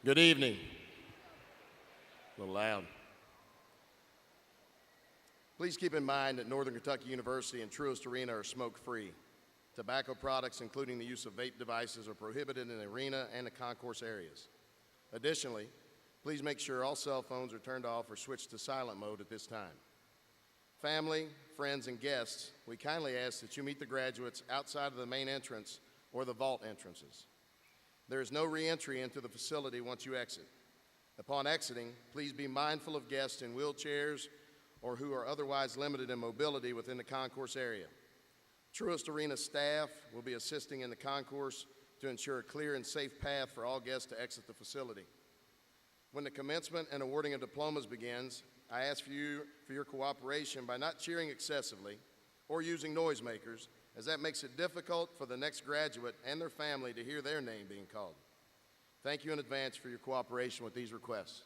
Good evening. A little loud. Please keep in mind that Northern Kentucky University and Truist Arena are smoke-free. Tobacco products, including the use of vape devices, are prohibited in the arena and the concourse areas. Additionally, please make sure all cell phones are turned off or switched to silent mode at this time. Family, friends, and guests, we kindly ask that you meet the graduates outside of the main entrance or the vault entrances. There is no re-entry into the facility once you exit. Upon exiting, please be mindful of guests in wheelchairs or who are otherwise limited in mobility within the concourse area. Truist Arena staff will be assisting in the concourse to ensure a clear and safe path for all guests to exit the facility. When the commencement and awarding of diplomas begins, I ask for your cooperation by not cheering excessively or using noisemakers, as that makes it difficult for the next graduate and their family to hear their name being called. Thank you in advance for your cooperation with these requests.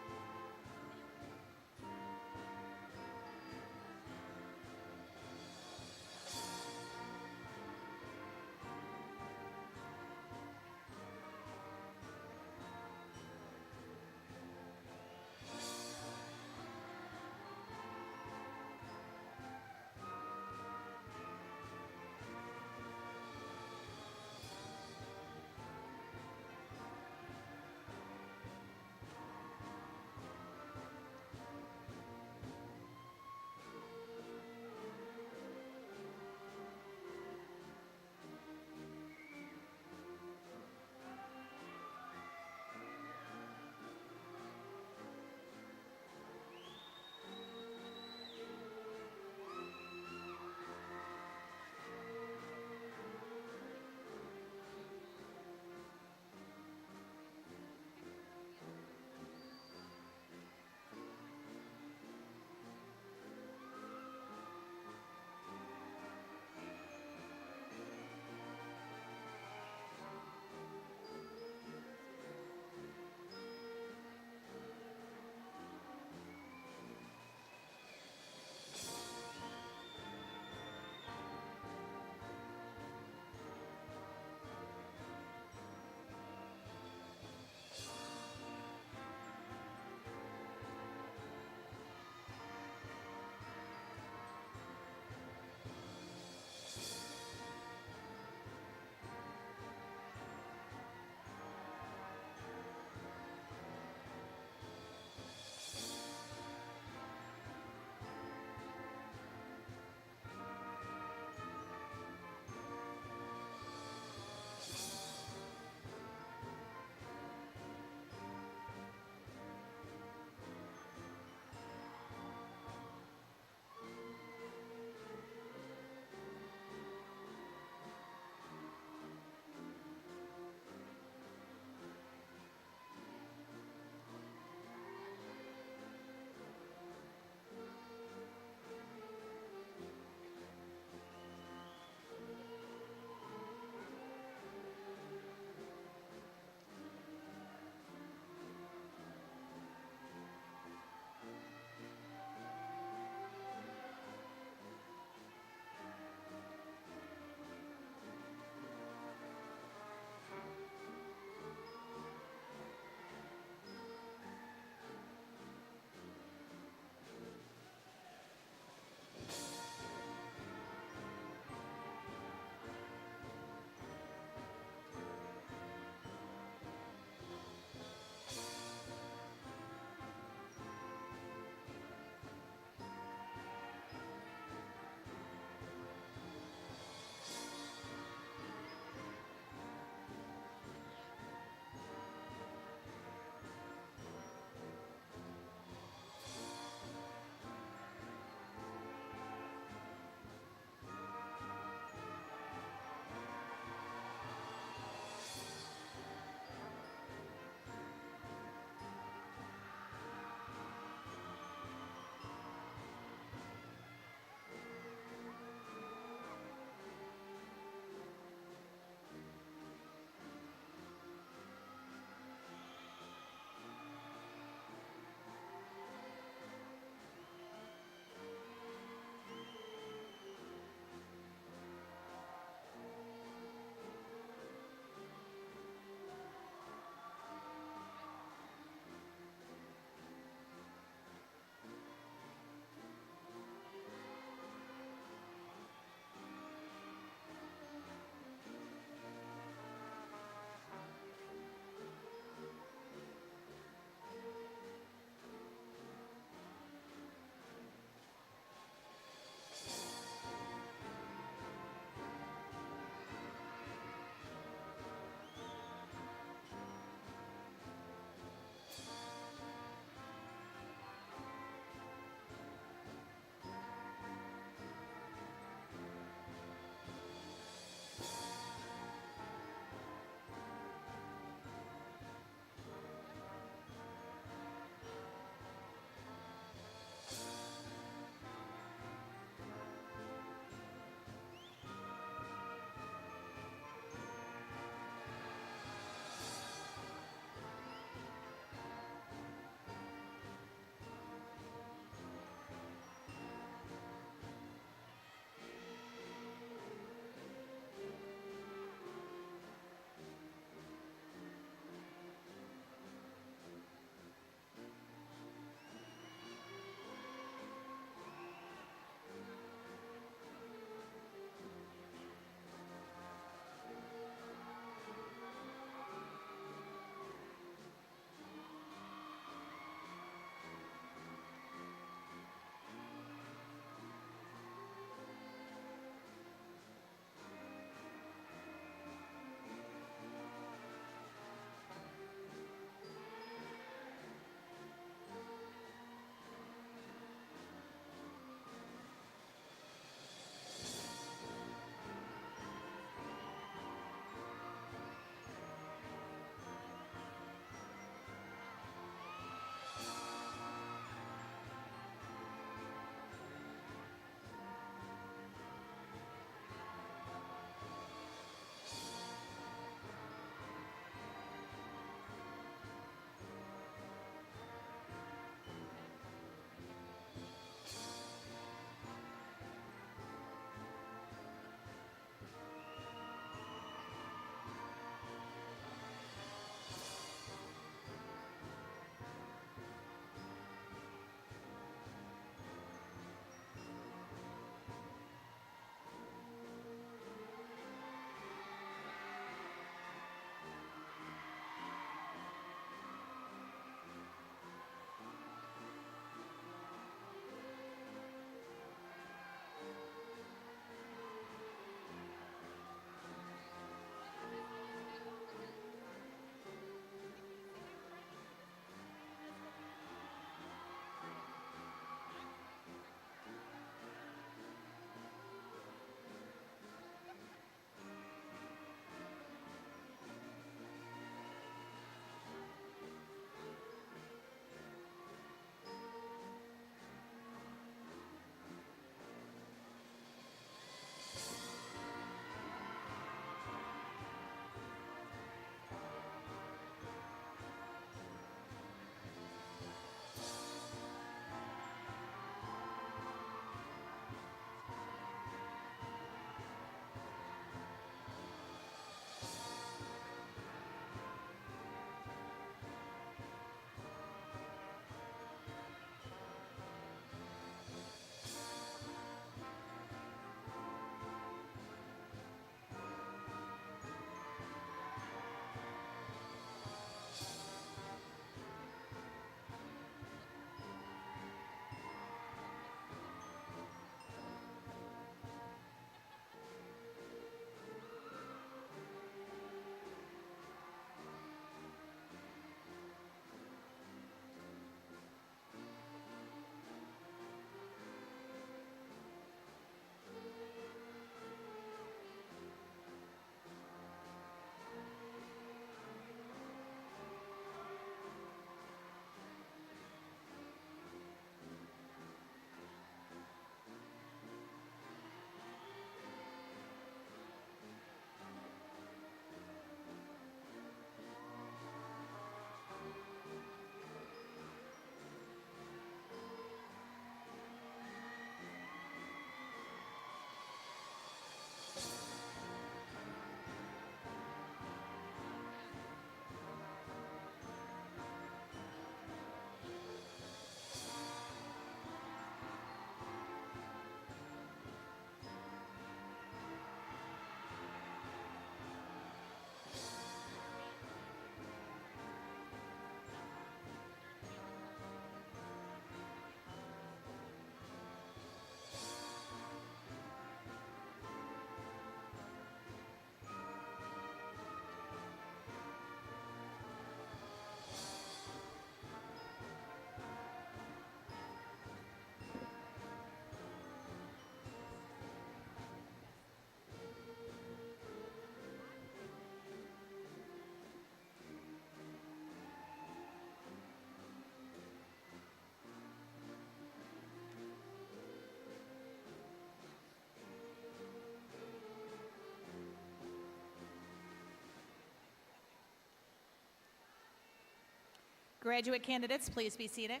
Graduate candidates, please be seated.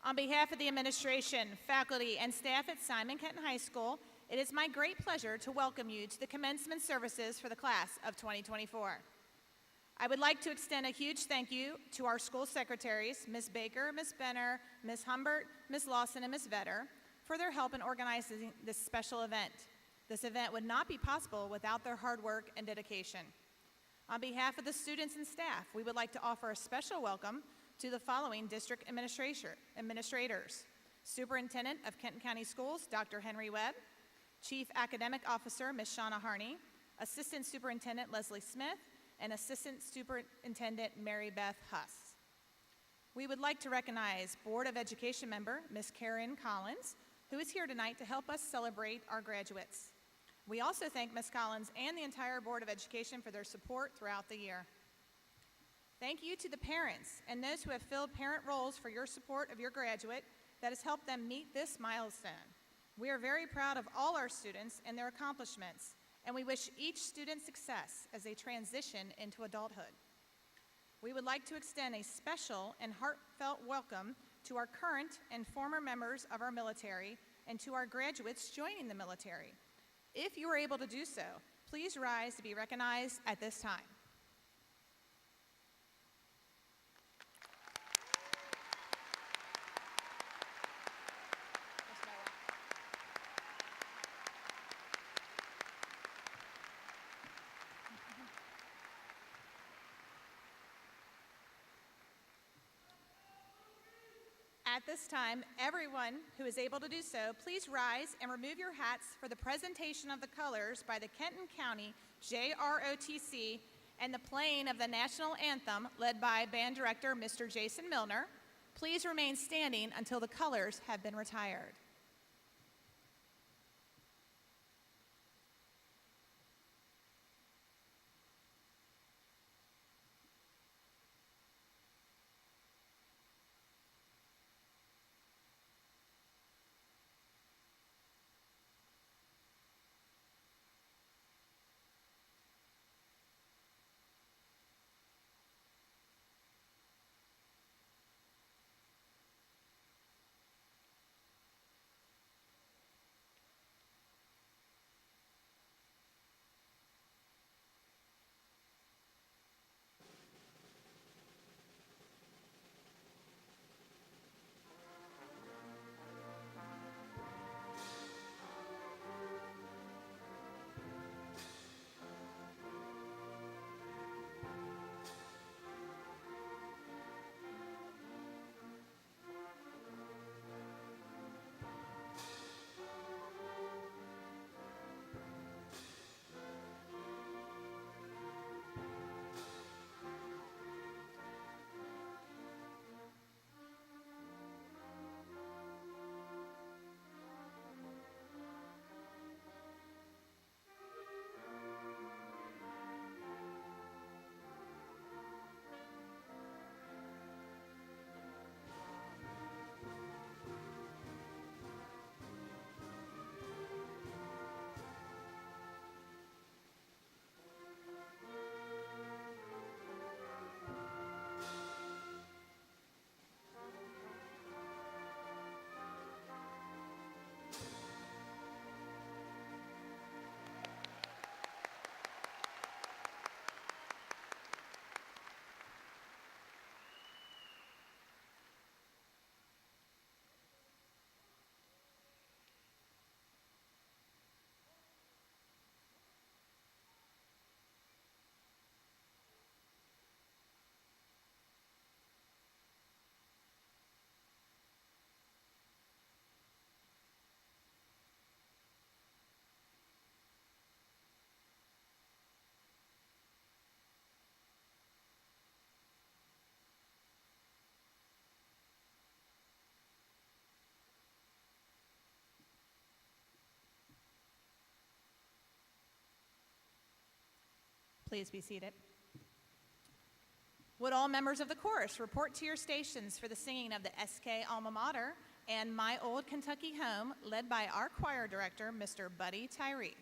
On behalf of the administration, faculty, and staff at Simon Kenton High School, it is my great pleasure to welcome you to the commencement services for the class of 2024. I would like to extend a huge thank you to our school secretaries, Ms. Baker, Ms. Benner, Ms. Humbert, Ms. Lawson, and Ms. Vetter, for their help in organizing this special event. This event would not be possible without their hard work and dedication. On behalf of the students and staff, we would like to offer a special welcome to the following district administrators: Superintendent of Kenton County Schools, Dr. Henry Webb; Chief Academic Officer, Ms. Shauna Harney; Assistant Superintendent Leslie Smith; and Assistant Superintendent Mary Beth Huss. We would like to recognize Board of Education member, Ms. Karen Collins, who is here tonight to help us celebrate our graduates. We also thank Ms. Collins and the entire Board of Education for their support throughout the year. Thank you to the parents and those who have filled parent roles for your support of your graduate that has helped them meet this milestone. We are very proud of all our students and their accomplishments, and we wish each student success as they transition into adulthood. We would like to extend a special and heartfelt welcome to our current and former members of our military and to our graduates joining the military. If you are able to do so, please rise to be recognized at this time. At this time, everyone who is able to do so, please rise and remove your hats for the presentation of the colors by the Kenton County JROTC and the playing of the national anthem led by band director Mr. Jason Milner. Please remain standing until the colors have been retired. Please be seated. Would all members of the chorus report to your stations for the singing of the SK Alma Mater and My Old Kentucky Home, led by our choir director, Mr. Buddy Tyree.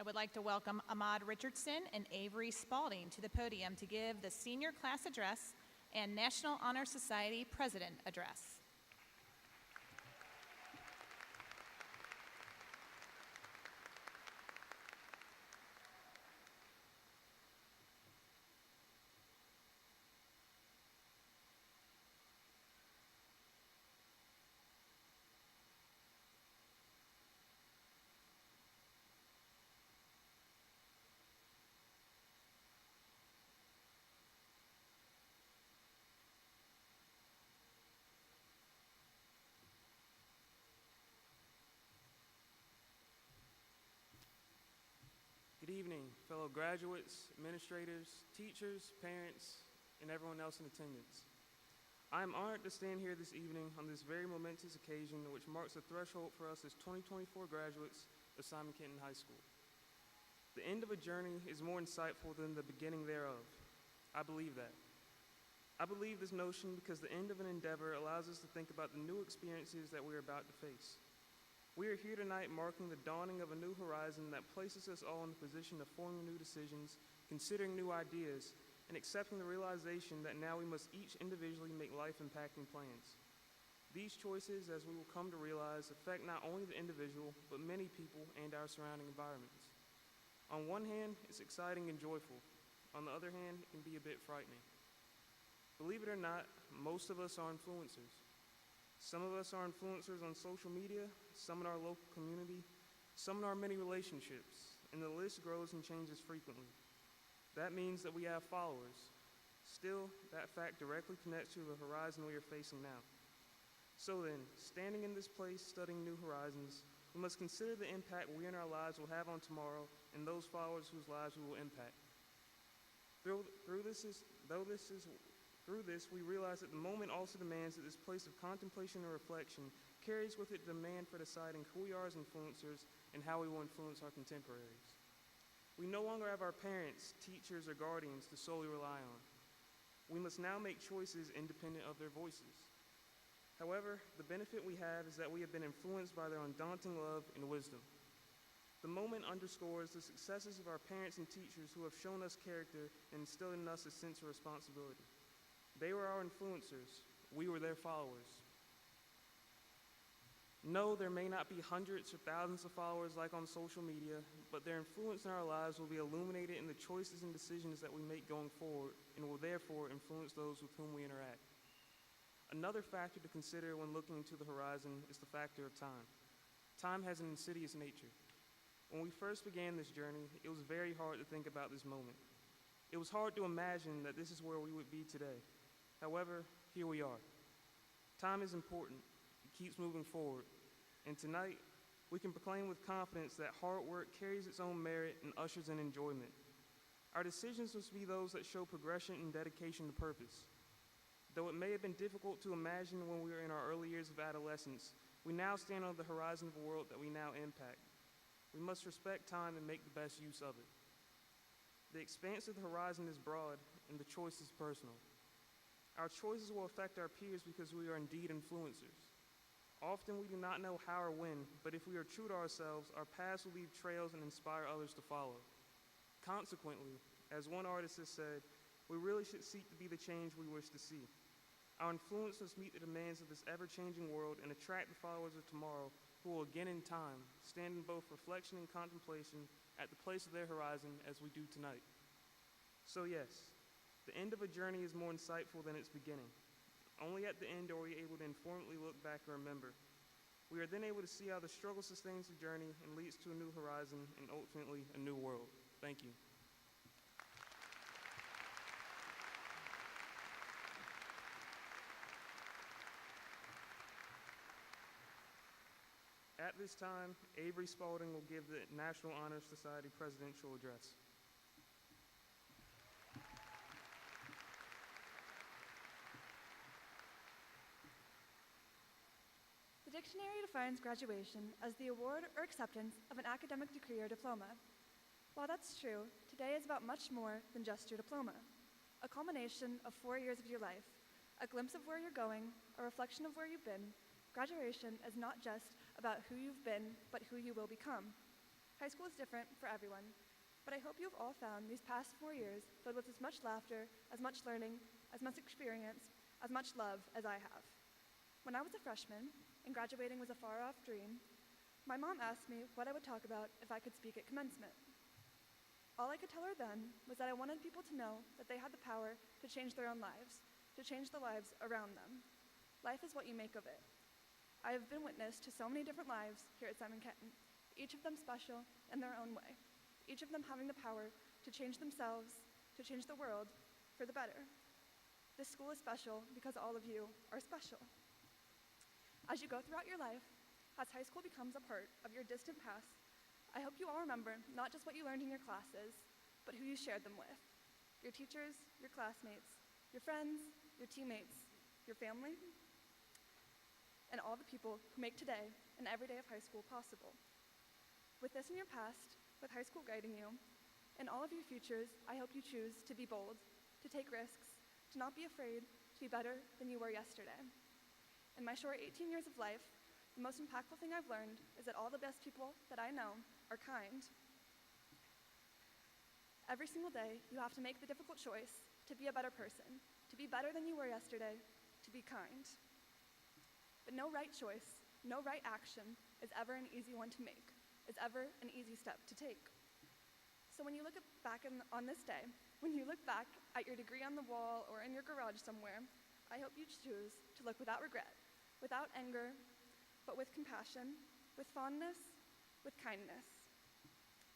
I would like to welcome Ahmad Richardson and Avery Spalding to the podium to give the senior class address and National Honor Society President address. Good evening, fellow graduates, administrators, teachers, parents, and everyone else in attendance. I am honored to stand here this evening on this very momentous occasion which marks a threshold for us as 2024 graduates of Simon Kenton High School. The end of a journey is more insightful than the beginning thereof. I believe that. I believe this notion because the end of an endeavor allows us to think about the new experiences that we are about to face. We are here tonight marking the dawning of a new horizon that places us all in the position of forming new decisions, considering new ideas, and accepting the realization that now we must each individually make life-impacting plans. These choices, as we will come to realize, affect not only the individual, but many people and our surrounding environments. On one hand, it's exciting and joyful. On the other hand, it can be a bit frightening. Believe it or not, most of us are influencers. Some of us are influencers on social media, some in our local community, some in our many relationships, and the list grows and changes frequently. That means that we have followers. Still, that fact directly connects to the horizon we are facing now. So then, standing in this place studying new horizons, we must consider the impact we in our lives will have on tomorrow and those followers whose lives we will impact. Through this, we realize that the moment also demands that this place of contemplation and reflection carries with it demand for deciding who we are as influencers and how we will influence our contemporaries. We no longer have our parents, teachers, or guardians to solely rely on. We must now make choices independent of their voices. However, the benefit we have is that we have been influenced by their undaunting love and wisdom. The moment underscores the successes of our parents and teachers who have shown us character and instilled in us a sense of responsibility. They were our influencers. We were their followers. No, there may not be hundreds or thousands of followers like on social media, but their influence in our lives will be illuminated in the choices and decisions that we make going forward and will therefore influence those with whom we interact. Another factor to consider when looking into the horizon is the factor of time. Time has an insidious nature. When we first began this journey, it was very hard to think about this moment. It was hard to imagine that this is where we would be today. However, here we are. Time is important. It keeps moving forward. And tonight, we can proclaim with confidence that hard work carries its own merit and ushers in enjoyment. Our decisions must be those that show progression and dedication to purpose. Though it may have been difficult to imagine when we were in our early years of adolescence, we now stand on the horizon of a world that we now impact. We must respect time and make the best use of it. The expanse of the horizon is broad, and the choice is personal. Our choices will affect our peers because we are indeed influencers. Often we do not know how or when, but if we are true to ourselves, our paths will leave trails and inspire others to follow. Consequently, as one artist has said, we really should seek to be the change we wish to see. Our influence must meet the demands of this ever-changing world and attract the followers of tomorrow who will again in time stand in both reflection and contemplation at the place of their horizon as we do tonight. So yes, the end of a journey is more insightful than its beginning. Only at the end are we able to informedly look back and remember. We are then able to see how the struggle sustains the journey and leads to a new horizon and ultimately a new world. Thank you. At this time, Avery Spalding will give the National Honor Society Presidential Address. The dictionary defines graduation as the award or acceptance of an academic degree or diploma. While that's true, today is about much more than just your diploma. A culmination of 4 years of your life, a glimpse of where you're going, a reflection of where you've been. Graduation is not just about who you've been, but who you will become. High school is different for everyone, but I hope you've all found these past 4 years filled with as much laughter, as much learning, as much experience, as much love as I have. When I was a freshman, and graduating was a far-off dream, my mom asked me what I would talk about if I could speak at commencement. All I could tell her then was that I wanted people to know that they had the power to change their own lives, to change the lives around them. Life is what you make of it. I have been witness to so many different lives here at Simon Kenton, each of them special in their own way, each of them having the power to change themselves, to change the world for the better. This school is special because all of you are special. As you go throughout your life, as high school becomes a part of your distant past, I hope you all remember not just what you learned in your classes, but who you shared them with. Your teachers, your classmates, your friends, your teammates, your family, and all the people who make today and every day of high school possible. With this in your past, with high school guiding you, in all of your futures, I hope you choose to be bold, to take risks, to not be afraid, to be better than you were yesterday. In my short 18 years of life, the most impactful thing I've learned is that all the best people that I know are kind. Every single day, you have to make the difficult choice to be a better person, to be better than you were yesterday, to be kind. But no right choice, no right action is ever an easy one to make, is ever an easy step to take. So when you look back on this day, when you look back at your degree on the wall or in your garage somewhere, I hope you choose to look without regret, without anger, but with compassion, with fondness, with kindness.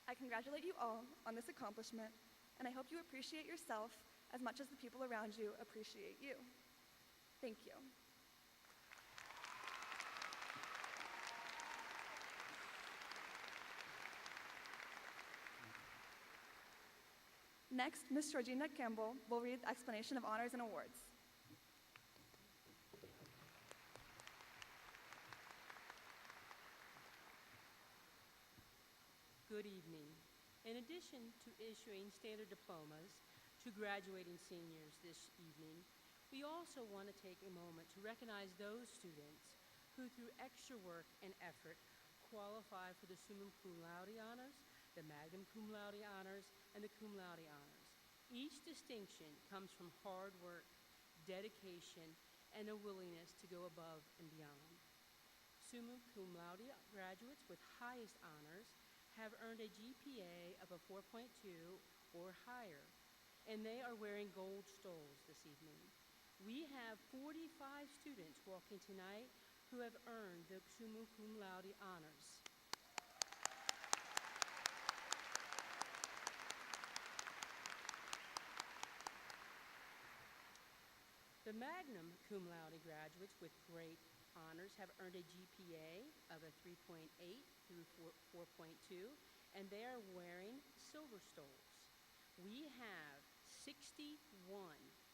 I congratulate you all on this accomplishment, and I hope you appreciate yourself as much as the people around you appreciate you. Thank you. Next, Ms. Georgina Campbell will read the explanation of honors and awards. Good evening. In addition to issuing standard diplomas to graduating seniors this evening, we also want to take a moment to recognize those students who, through extra work and effort, qualify for the summa cum laude honors, the magna cum laude honors, and the cum laude honors. Each distinction comes from hard work, dedication, and a willingness to go above and beyond. Summa cum laude graduates with highest honors have earned a GPA of a 4.2 or higher, and they are wearing gold stoles this evening. We have 45 students walking tonight who have earned the summa cum laude honors. The magnum cum laude graduates with great honors have earned a GPA of a 3.8 through 4.2, and they are wearing silver stoles. We have 61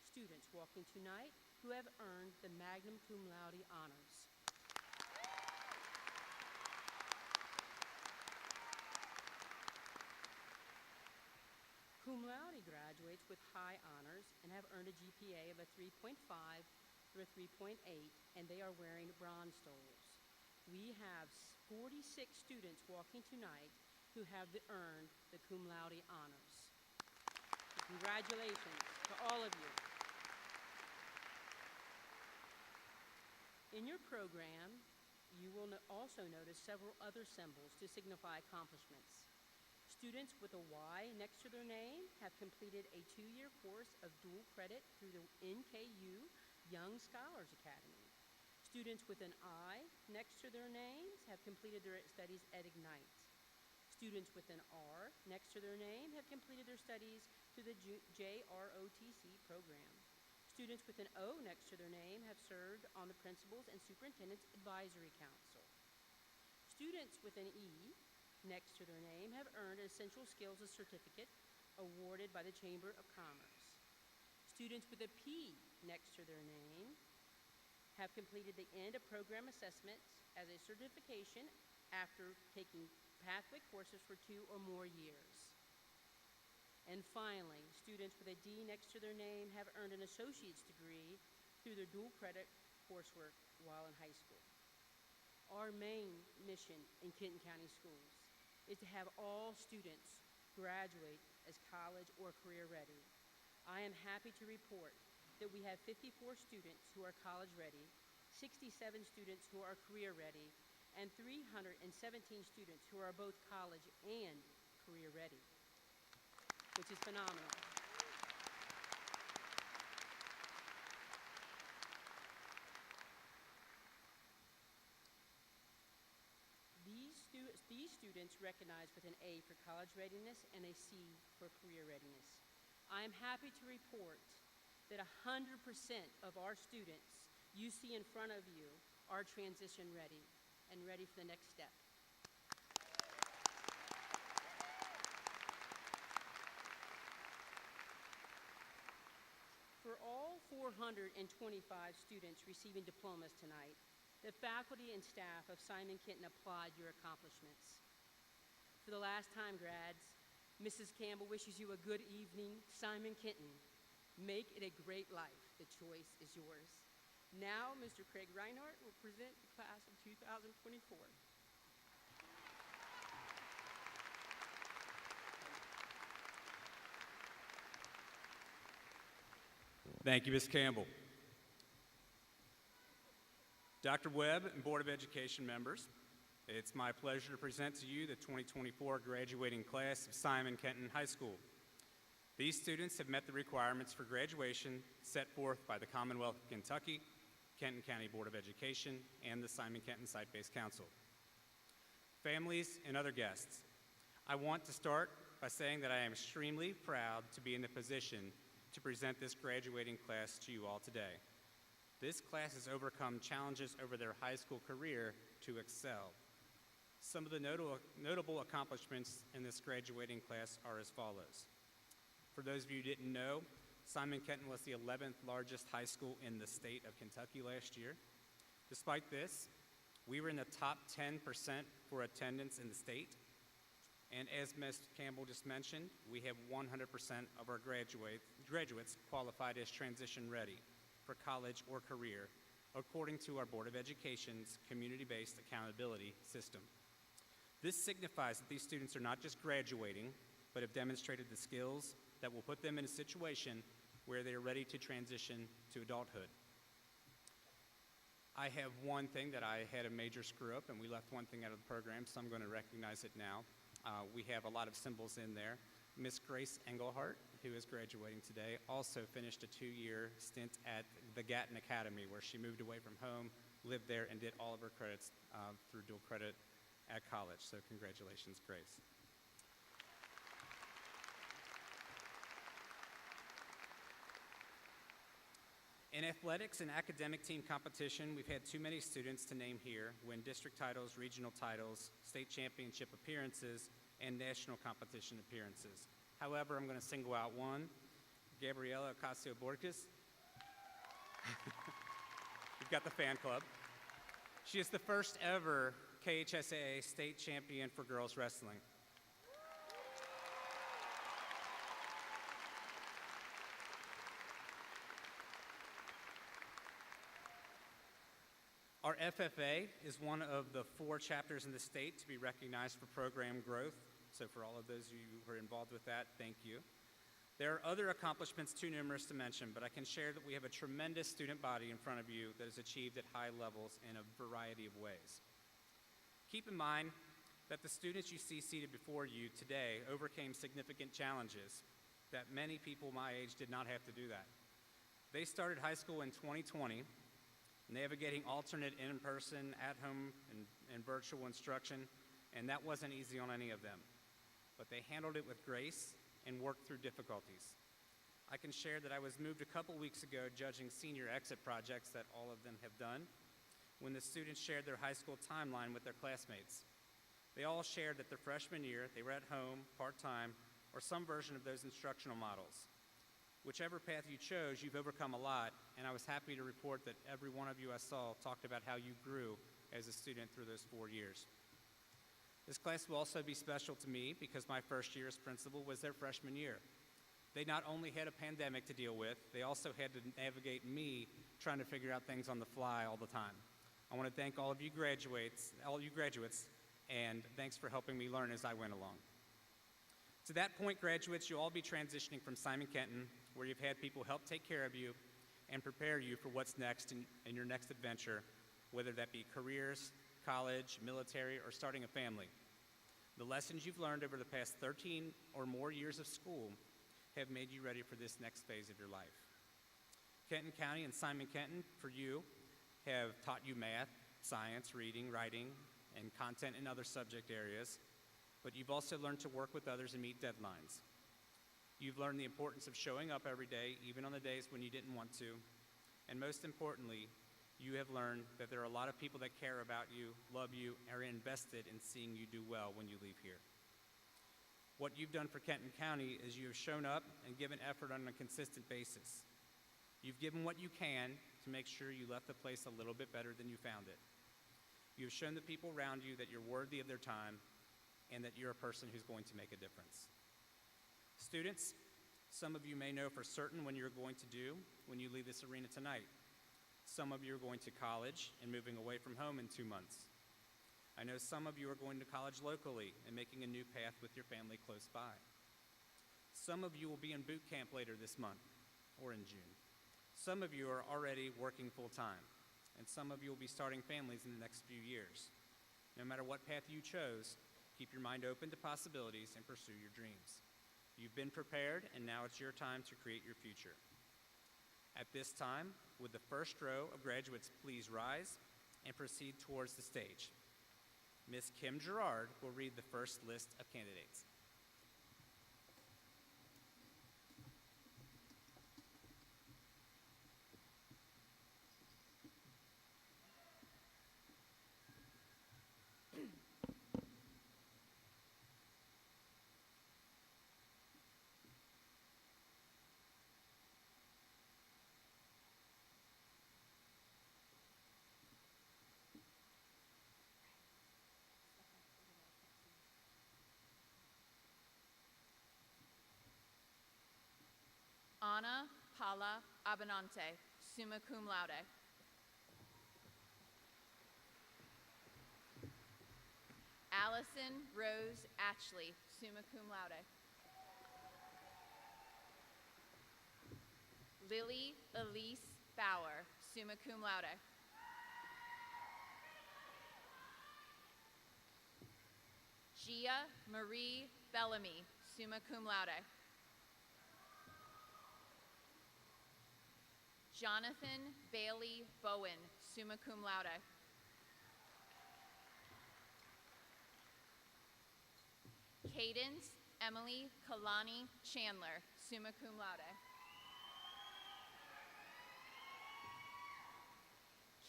students walking tonight who have earned the magna cum laude honors. Cum laude graduates with high honors and have earned a GPA of a 3.5 through a 3.8, and they are wearing bronze stoles. We have 46 students walking tonight who have earned the cum laude honors. Congratulations to all of you. In your program, you will also notice several other symbols to signify accomplishments. Students with a Y next to their name have completed a 2-year course of dual credit through the NKU Young Scholars Academy. Students with an I next to their names have completed their studies at Ignite. Students with an R next to their name have completed their studies through the JROTC program. Students with an O next to their name have served on the Principals and Superintendent's Advisory Council. Students with an E next to their name have earned an Essential Skills Certificate awarded by the Chamber of Commerce. Students with a P next to their name have completed the end of program assessments as a certification after taking pathway courses for 2 or more years. And finally, students with a D next to their name have earned an associate's degree through their dual credit coursework while in high school. Our main mission in Kenton County Schools is to have all students graduate as college or career ready. I am happy to report that we have 54 students who are college ready, 67 students who are career ready, and 317 students who are both college and career ready, which is phenomenal. These students recognized with an A for college readiness and a C for career readiness. I am happy to report that 100% of our students you see in front of you are transition ready and ready for the next step. For all 425 students receiving diplomas tonight, the faculty and staff of Simon Kenton applaud your accomplishments. For the last time, grads, Mrs. Campbell wishes you a good evening. Simon Kenton, make it a great life. The choice is yours. Now, Mr. Craig Reinhardt will present the class of 2024. Thank you, Ms. Campbell. Dr. Webb and Board of Education members, it's my pleasure to present to you the 2024 graduating class of Simon Kenton High School. These students have met the requirements for graduation set forth by the Commonwealth of Kentucky, Kenton County Board of Education, and the Simon Kenton Site-Based Council. Families and other guests, I want to start by saying that I am extremely proud to be in the position to present this graduating class to you all today. This class has overcome challenges over their high school career to excel. Some of the notable accomplishments in this graduating class are as follows. For those of you who didn't know, Simon Kenton was the 11th largest high school in the state of Kentucky last year. Despite this, we were in the top 10% for attendance in the state. And as Ms. Campbell just mentioned, we have 100% of our graduates qualified as transition ready for college or career, according to our Board of Education's community-based accountability system. This signifies that these students are not just graduating, but have demonstrated the skills that will put them in a situation where they are ready to transition to adulthood. I have one thing that I had a major screw up, and we left one thing out of the program, so I'm going to recognize it now. We have a lot of symbols in there. Miss Grace Engelhart, who is graduating today, also finished a 2-year stint at the Gatton Academy, where she moved away from home, lived there, and did all of her credits through dual credit at college. So congratulations, Grace. In athletics and academic team competition, we've had too many students to name here win district titles, regional titles, state championship appearances, and national competition appearances. However, I'm going to single out one, Gabriela Ocasio-Borges. We've got the fan club. She is the first ever KHSAA state champion for girls wrestling. Our FFA is one of the 4 chapters in the state to be recognized for program growth. So for all of those of you who are involved with that, thank you. There are other accomplishments too numerous to mention, but I can share that we have a tremendous student body in front of you that has achieved at high levels in a variety of ways. Keep in mind that the students you see seated before you today overcame significant challenges that many people my age did not have to do that. They started high school in 2020, navigating alternate in-person, at-home, and virtual instruction, and that wasn't easy on any of them. But they handled it with grace and worked through difficulties. I can share that I was moved a couple weeks ago judging senior exit projects that all of them have done when the students shared their high school timeline with their classmates. They all shared that their freshman year, they were at home, part-time, or some version of those instructional models. Whichever path you chose, you've overcome a lot, and I was happy to report that every one of you I saw talked about how you grew as a student through those 4 years. This class will also be special to me because my first year as principal was their freshman year. They not only had a pandemic to deal with, they also had to navigate me trying to figure out things on the fly all the time. I want to thank all you graduates, and thanks for helping me learn as I went along. To that point, graduates, you'll all be transitioning from Simon Kenton, where you've had people help take care of you and prepare you for what's next in your next adventure, whether that be careers, college, military, or starting a family. The lessons you've learned over the past 13 or more years of school have made you ready for this next phase of your life. Kenton County and Simon Kenton, for you, have taught you math, science, reading, writing, and content in other subject areas, but you've also learned to work with others and meet deadlines. You've learned the importance of showing up every day, even on the days when you didn't want to. And most importantly, you have learned that there are a lot of people that care about you, love you, and are invested in seeing you do well when you leave here. What you've done for Kenton County is you have shown up and given effort on a consistent basis. You've given what you can to make sure you left the place a little bit better than you found it. You have shown the people around you that you're worthy of their time and that you're a person who's going to make a difference. Students, some of you may know for certain when you're going to do when you leave this arena tonight. Some of you are going to college and moving away from home in 2 months. I know some of you are going to college locally and making a new path with your family close by. Some of you will be in boot camp later this month or in June. Some of you are already working full-time, and some of you will be starting families in the next few years. No matter what path you chose, keep your mind open to possibilities and pursue your dreams. You've been prepared, and now it's your time to create your future. At this time, would the first row of graduates please rise and proceed towards the stage. Ms. Kim Gerard will read the first list of candidates. Ana Paula Abinante, summa cum laude. Allison Rose Atchley, summa cum laude. Lily Elise Bauer, summa cum laude. Gia Marie Bellamy, summa cum laude. Jonathan Bailey Bowen, summa cum laude. Cadence Emily Kalani Chandler, summa cum laude.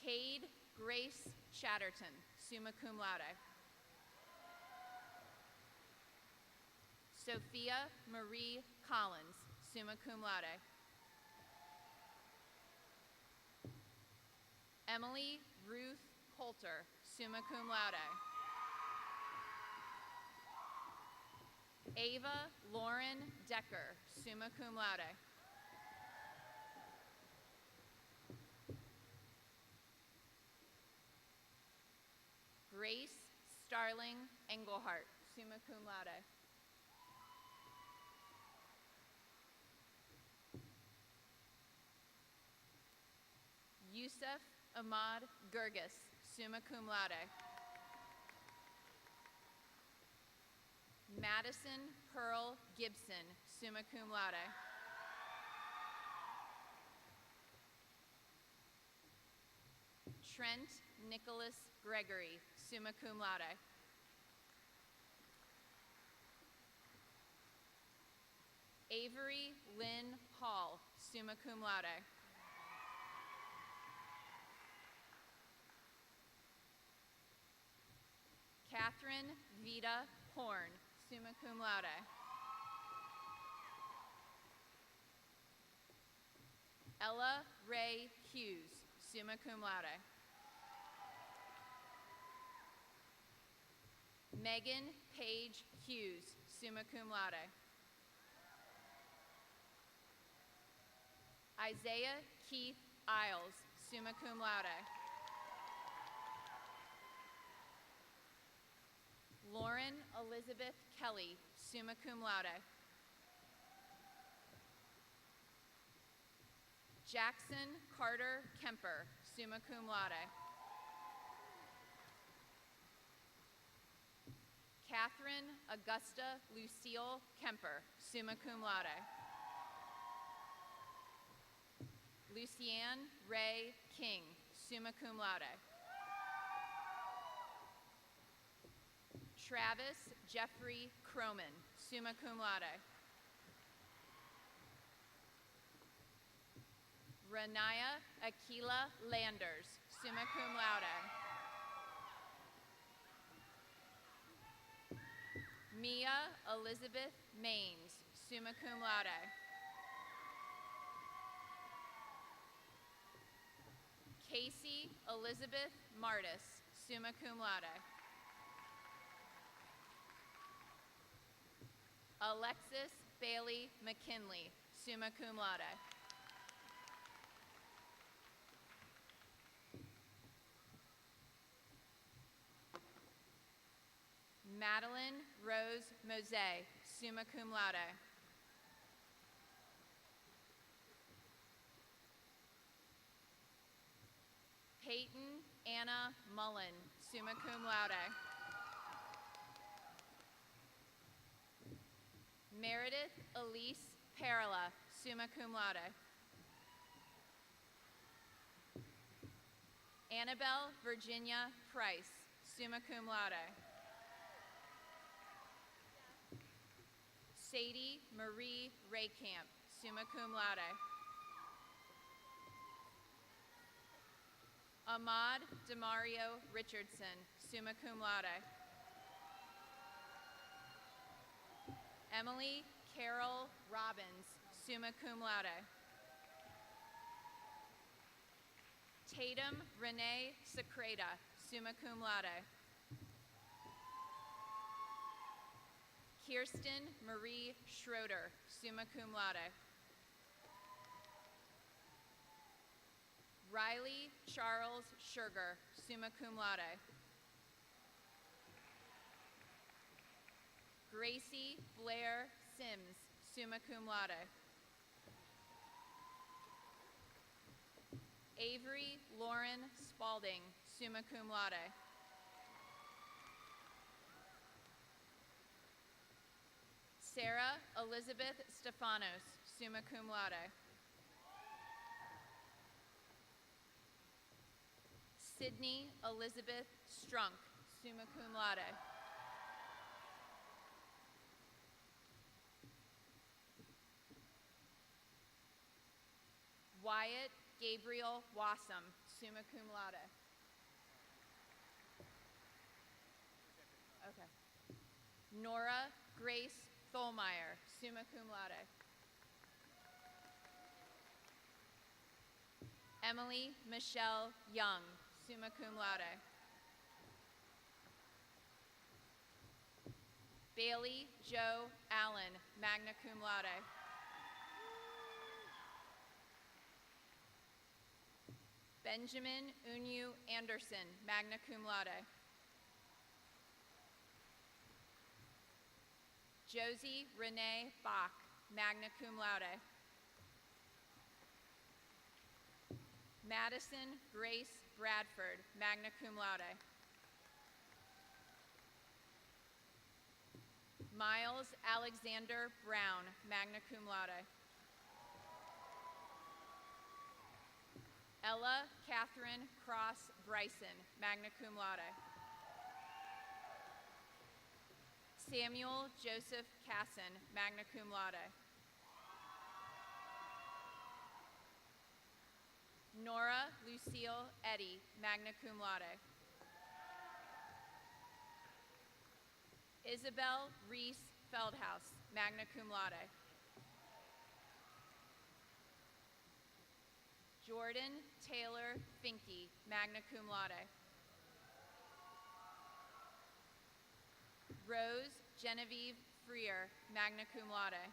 Cade Grace Chatterton, summa cum laude. Sophia Marie Collins, summa cum laude. Emily Ruth Coulter, summa cum laude. Ava Lauren Decker, summa cum laude. Grace Starling Engelhart, summa cum laude. Yusuf Ahmad Gurgis, summa cum laude. Madison Pearl Gibson, summa cum laude. Trent Nicholas Gregory, summa cum laude. Avery Lynn Hall, summa cum laude. Catherine Vita Horn, summa cum laude. Ella Ray Hughes, summa cum laude. Megan Page Hughes, summa cum laude. Isaiah Keith Isles, summa cum laude. Lauren Elizabeth Kelly, summa cum laude. Jackson Carter Kemper, summa cum laude. Catherine Augusta Lucille Kemper, summa cum laude. Lucianne Ray King, summa cum laude. Travis Jeffrey Croman, summa cum laude. Renaya Aquila Landers, summa cum laude. Mia Elizabeth Maines, summa cum laude. Casey Elizabeth Martis, summa cum laude. Alexis Bailey McKinley, summa cum laude. Madeline Rose Mose, summa cum laude. Peyton Anna Mullen, summa cum laude. Meredith Elise Perla, summa cum laude. Annabelle Virginia Price, summa cum laude. Sadie Marie Raycamp, summa cum laude. Ahmad Demario Richardson, summa cum laude. Emily Carol Robbins, summa cum laude. Tatum Renee Secreta, summa cum laude. Kirsten Marie Schroeder, summa cum laude. Riley Charles Sugar, summa cum laude. Gracie Blair Sims, summa cum laude. Avery Lauren Spalding, summa cum laude. Sarah Elizabeth Stefanos, summa cum laude. Sydney Elizabeth Strunk, summa cum laude. Wyatt Gabriel Wassam, summa cum laude. Okay. Nora Grace Tholmeyer, summa cum laude. Emily Michelle Young, summa cum laude. Bailey Joe Allen, magna cum laude. Benjamin Unyu Anderson, magna cum laude. Josie Renee Bach, magna cum laude. Madison Grace Bradford, magna cum laude. Miles Alexander Brown, magna cum laude. Ella Catherine Cross Bryson, magna cum laude. Samuel Joseph Casson, magna cum laude. Nora Lucille Eddy, magna cum laude. Isabel Reese Feldhaus, magna cum laude. Jordan Taylor Finke, magna cum laude. Rose Genevieve Freer, magna cum laude.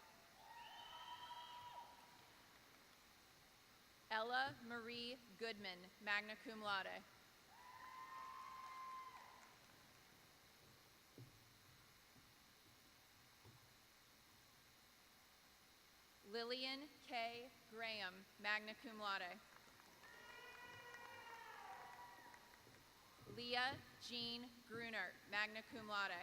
Ella Marie Goodman, magna cum laude. Lillian K. Graham, magna cum laude. Leah Jean Grunert, magna cum laude.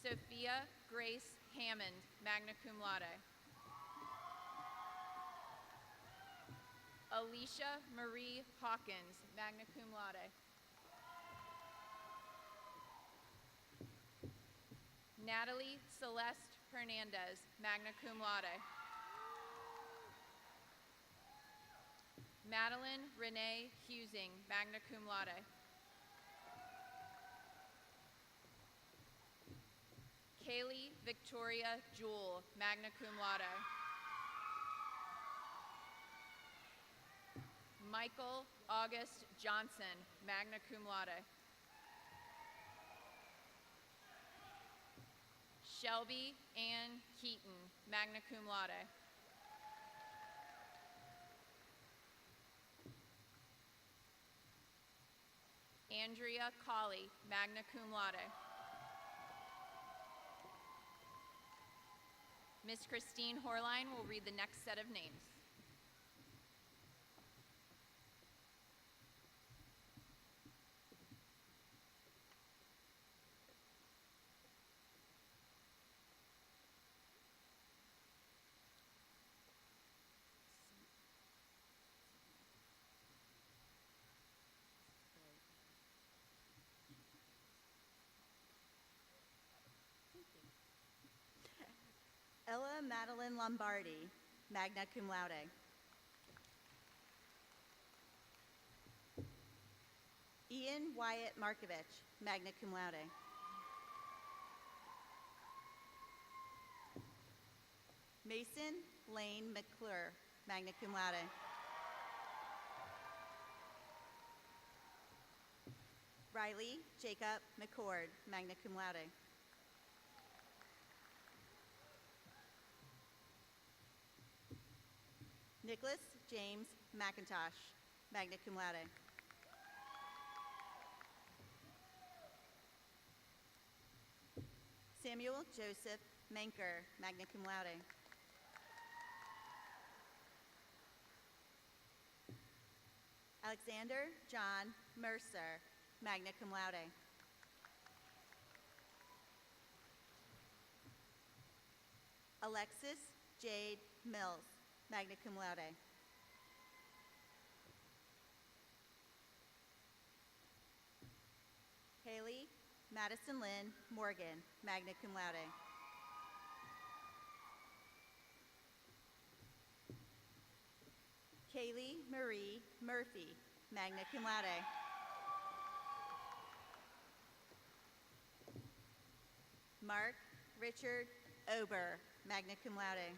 Sophia Grace Hammond, magna cum laude. Alicia Marie Hawkins, magna cum laude. Natalie Celeste Hernandez, magna cum laude. Madeline Renee Husing, magna cum laude. Kaylee Victoria Jewell, magna cum laude. Michael August Johnson, magna cum laude. Shelby Ann Keaton, magna cum laude. Andrea Colley, magna cum laude. Miss Christine Horline will read the next set of names. Ella Madeline Lombardi, magna cum laude. Ian Wyatt Markovich, magna cum laude. Mason Lane McClure, magna cum laude. Riley Jacob McCord, magna cum laude. Nicholas James McIntosh, magna cum laude. Samuel Joseph Manker, magna cum laude. Alexander John Mercer, magna cum laude. Alexis Jade Mills, magna cum laude. Haley Madison Lynn Morgan, magna cum laude. Kaylee Marie Murphy, magna cum laude. Mark Richard Ober, magna cum laude.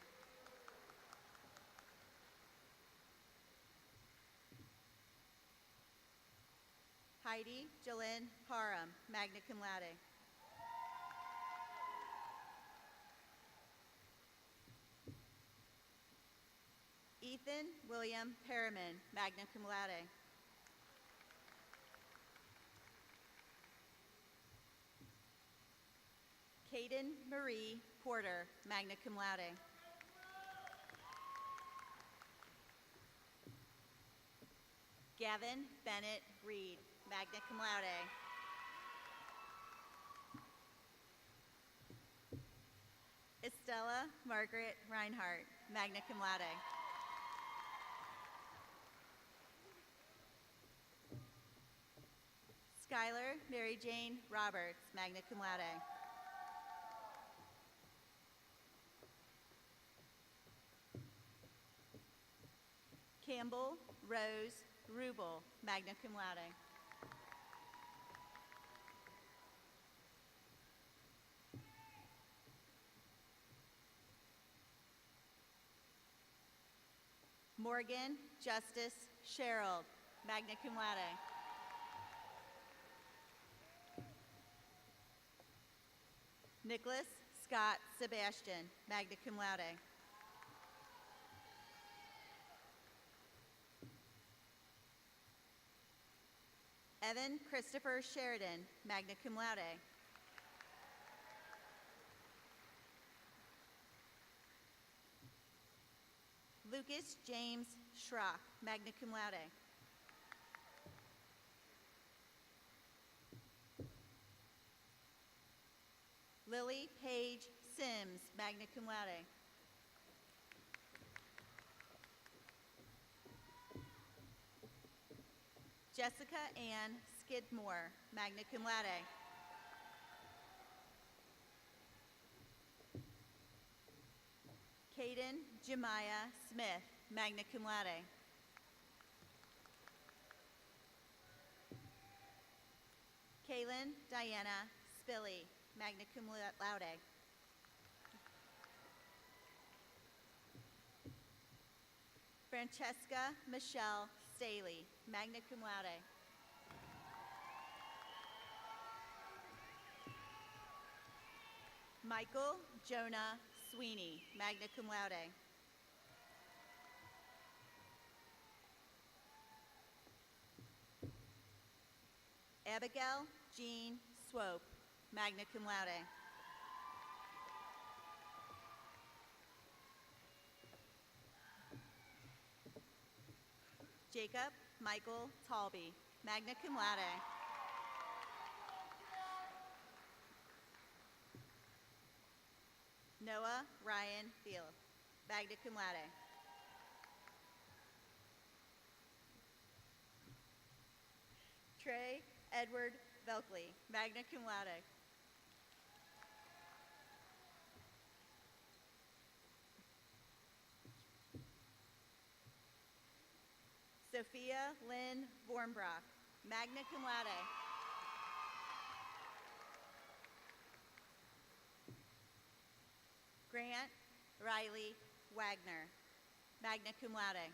Heidi Jolynn Parham, magna cum laude. Ethan William Perriman, magna cum laude. Kaden Marie Porter, magna cum laude. Gavin Bennett Reed, magna cum laude. Estella Margaret Reinhardt, magna cum laude. Skylar Mary Jane Roberts, magna cum laude. Campbell Rose Rubel, magna cum laude. Morgan Justice Sherrill, magna cum laude. Nicholas Scott Sebastian, magna cum laude. Evan Christopher Sheridan, magna cum laude. Lucas James Schrock, magna cum laude. Lily Paige Sims, magna cum laude. Jessica Ann Skidmore, magna cum laude. Caden Jemiah Smith, magna cum laude. Kaylin Diana Spilly, magna cum laude. Francesca Michelle Staley, magna cum laude. Michael Jonah Sweeney, magna cum laude. Abigail Jean Swope, magna cum laude. Jacob Michael Talby, magna cum laude. Noah Ryan Thiel, magna cum laude. Trey Edward Velkley, magna cum laude. Sophia Lynn Vormbrock, magna cum laude. Grant Riley Wagner, magna cum laude.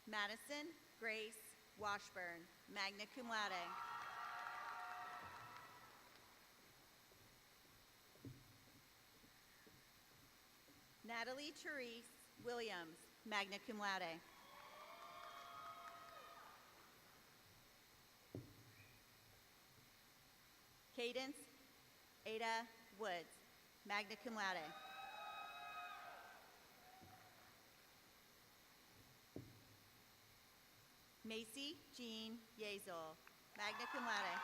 Madison Grace Washburn, magna cum laude. Natalie Therese Williams, magna cum laude. Cadence Ada Woods, magna cum laude. Macy Jean Yezel, magna cum laude.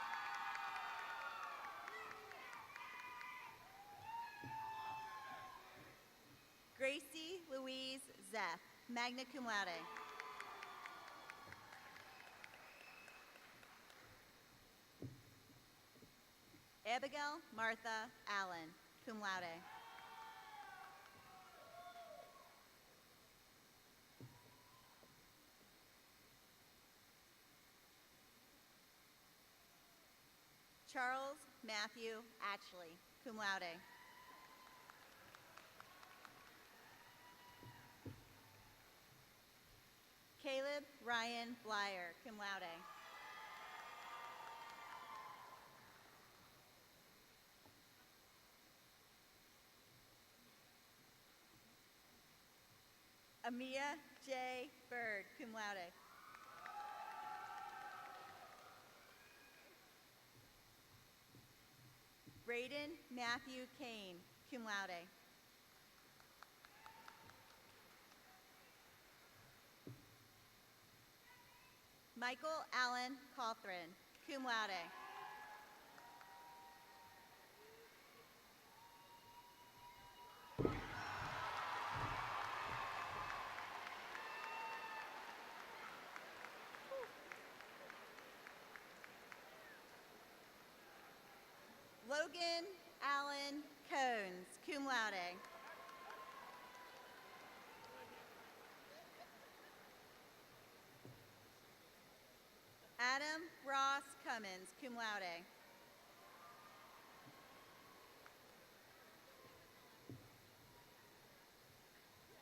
Gracie Louise Zeff, magna cum laude. Abigail Martha Allen, cum laude. Charles Matthew Atchley, cum laude. Caleb Ryan Blyer, cum laude. Amia J. Bird, cum laude. Braden Matthew Kane, cum laude. Michael Allen Cawthron, cum laude. Logan Allen Cones, cum laude. Adam Ross Cummins, cum laude.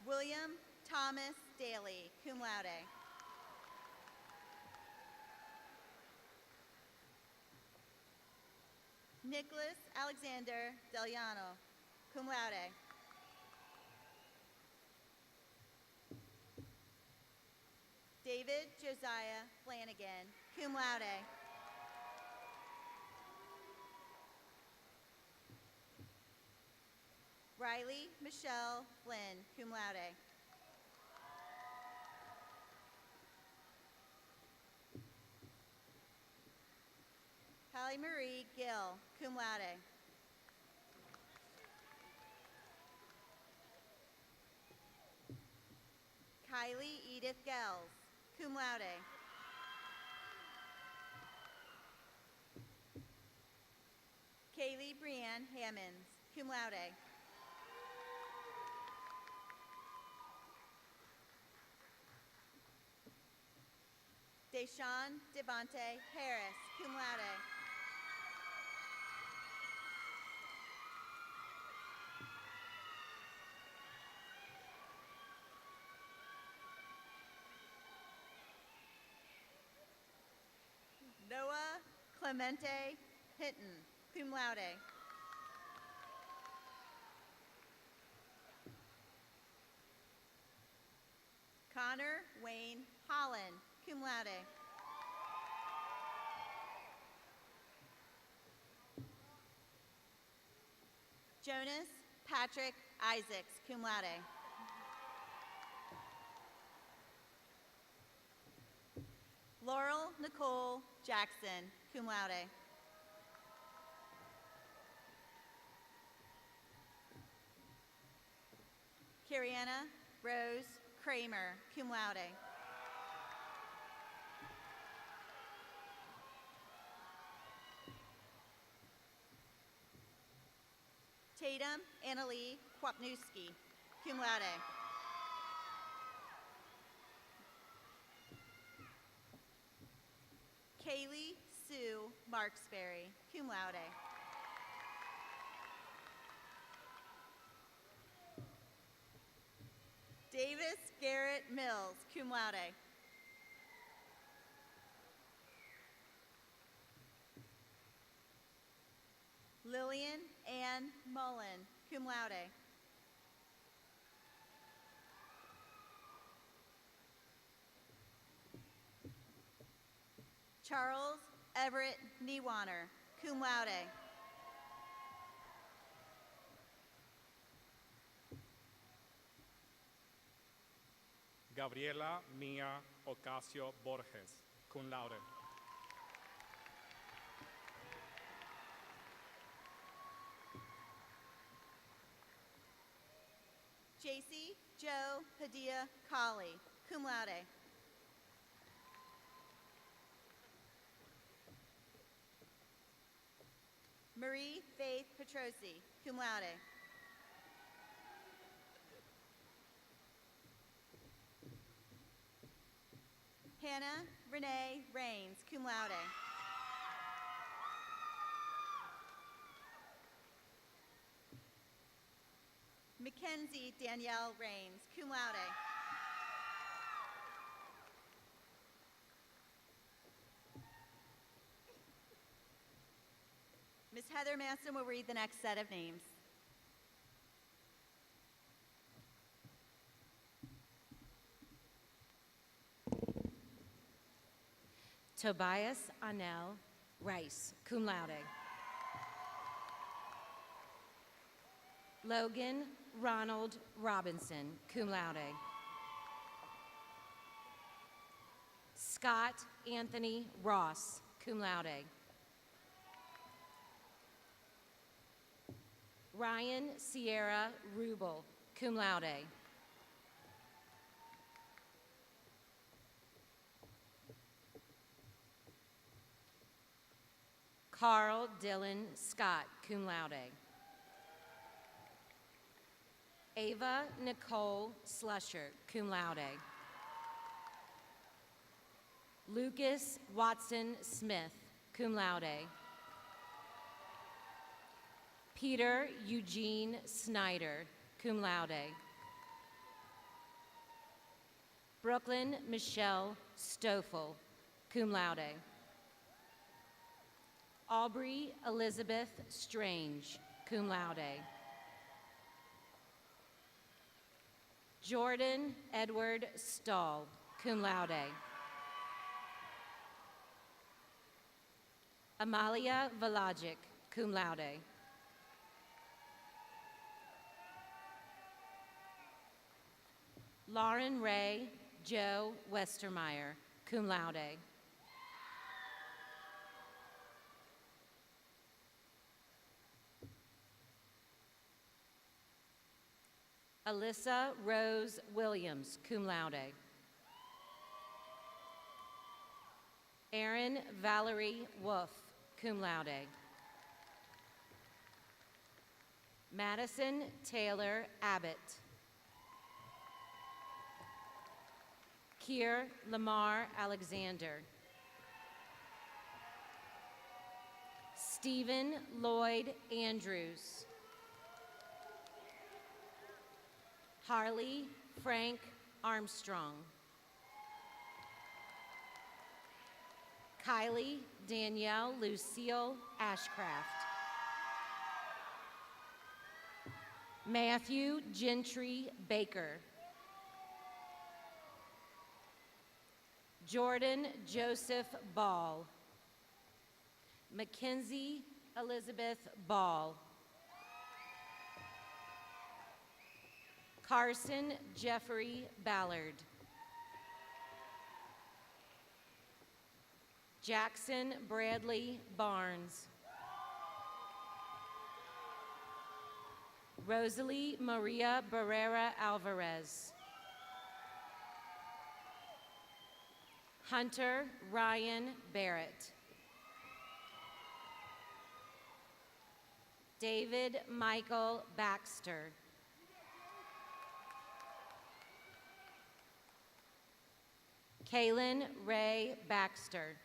William Thomas Daly, cum laude. Nicholas Alexander Deliano, cum laude. David Josiah Flanagan, cum laude. Riley Michelle Flynn, cum laude. Hallie Marie Gill, cum laude. Kylie Edith Gels, cum laude. Kaylee Brianne Hammonds, cum laude. Deshawn Devonte Harris, cum laude. Clemente Hinton, cum laude. Connor Wayne Holland, cum laude. Jonas Patrick Isaacs, cum laude. Laurel Nicole Jackson, cum laude. Kiriana Rose Kramer, cum laude. Tatum Annalie Kwapniewski, cum laude. Kaylee Sue Marksberry, cum laude. Davis Garrett Mills, cum laude. Lillian Ann Mullen, cum laude. Charles Everett Newaner, cum laude. Gabriela Mia Ocasio Borges, cum laude. JC Joe Padilla Colley, cum laude. Marie Faith Petrosi, cum laude. Hannah Renee Rains, cum laude. Mackenzie Danielle Rains, cum laude. Ms. Heather Manson will read the next set of names. Tobias Anel Rice, cum laude. Logan Ronald Robinson, cum laude. Scott Anthony Ross, cum laude. Ryan Sierra Rubel, cum laude. Carl Dylan Scott, cum laude. Ava Nicole Slusher, cum laude. Lucas Watson Smith, cum laude. Peter Eugene Snyder, cum laude. Brooklyn Michelle Stoffel, cum laude. Aubrey Elizabeth Strange, cum laude. Jordan Edward Stahl, cum laude. Amalia Velagic, cum laude. Lauren Ray Joe Westermeyer, cum laude. Alyssa Rose Williams, cum laude. Erin Valerie Wolf, cum laude. Madison Taylor Abbott. Kier Lamar Alexander. Stephen Lloyd Andrews. Harley Frank Armstrong. Kylie Danielle Lucille Ashcraft. Matthew Gentry Baker. Jordan Joseph Ball. Mackenzie Elizabeth Ball. Carson Jeffrey Ballard. Jackson Bradley Barnes. Rosalie Maria Barrera Alvarez. Hunter Ryan Barrett. David Michael Baxter. Kaylin Ray Baxter.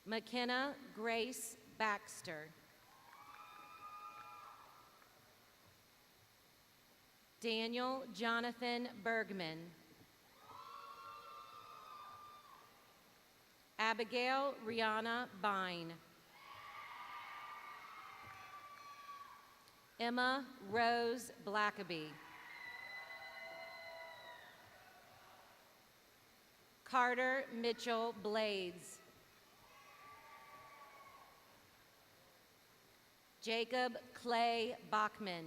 McKenna Grace Baxter. Daniel Jonathan Bergman. Abigail Rihanna Bine. Emma Rose Blackaby. Carter Mitchell Blades. Jacob Clay Bachman.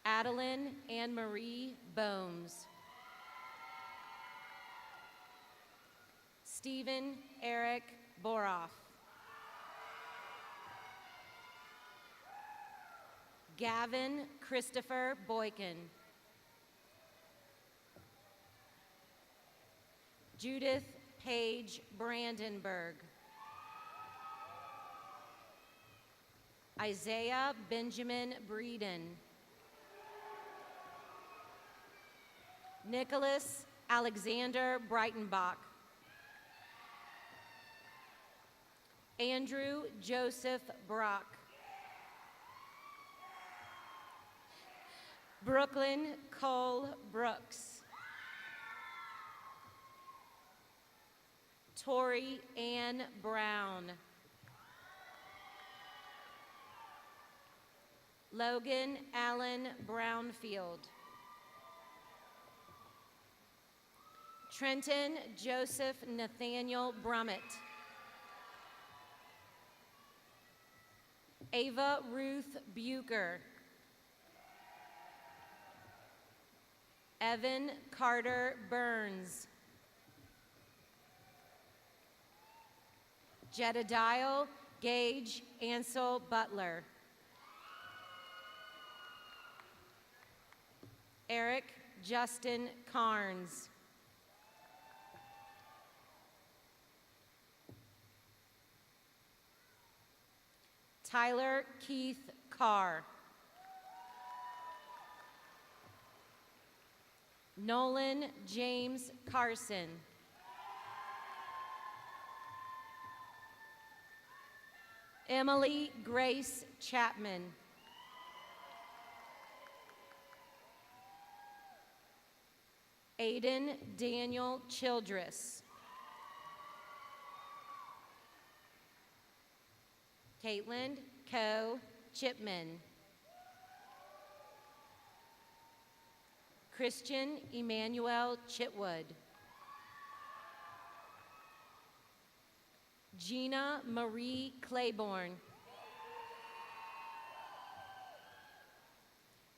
Adeline Anne-Marie Bohms. Stephen Eric Boroff. Gavin Christopher Boykin. Judith Paige Brandenburg. Isaiah Benjamin Breeden. Nicholas Alexander Breitenbach. Andrew Joseph Brock. Brooklyn Cole Brooks. Tori Ann Brown. Logan Allen Brownfield. Trenton Joseph Nathaniel Brummett. Ava Ruth Bucher. Evan Carter Burns. Jedediah Gage Ansel Butler. Eric Justin Carnes. Tyler Keith Carr. Nolan James Carson. Emily Grace Chapman. Aiden Daniel Childress. Caitlin Coe Chipman. Christian Emmanuel Chitwood. Gina Marie Claiborne.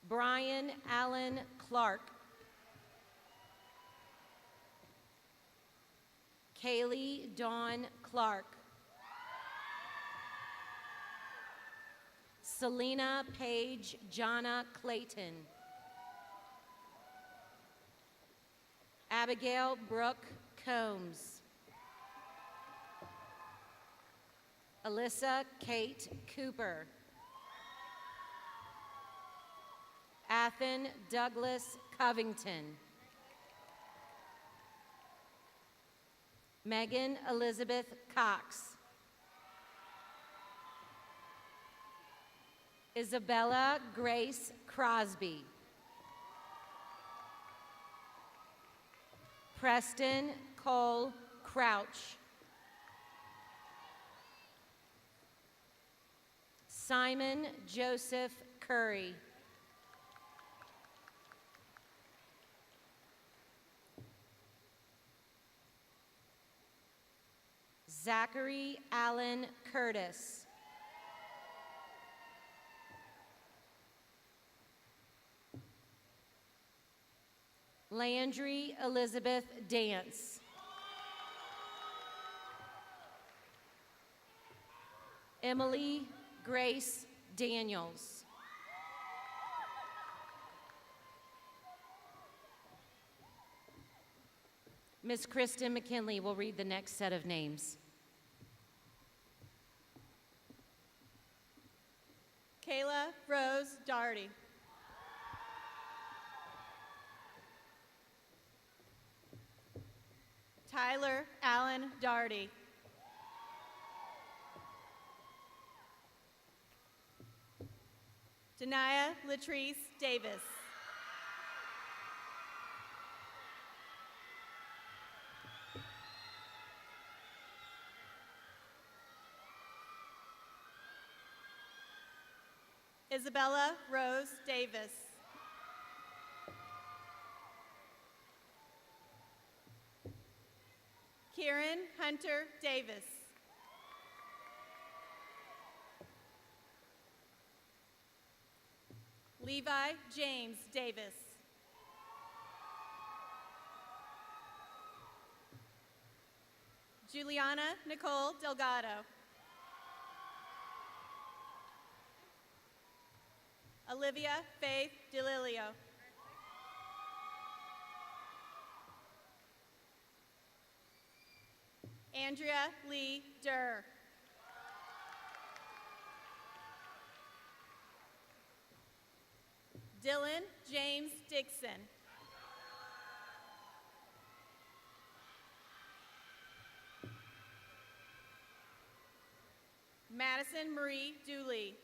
Brian Allen Clark. Kaylee Dawn Clark. Selena Paige Jonna Clayton. Abigail Brooke Combs. Alyssa Kate Cooper. Athen Douglas Covington. Megan Elizabeth Cox. Isabella Grace Crosby. Preston Cole Crouch. Simon Joseph Curry. Zachary Allen Curtis. Landry Elizabeth Dance. Emily Grace Daniels. Ms. Kristen McKinley will read the next set of names. Kayla Rose Doherty. Tyler Allen Doherty. Denia Latrice Davis. Isabella Rose Davis. Kieran Hunter Davis. Levi James Davis. Juliana Nicole Delgado. Olivia Faith DeLilio. Andrea Lee Durr. Dylan James Dixon. Madison Marie Dooley.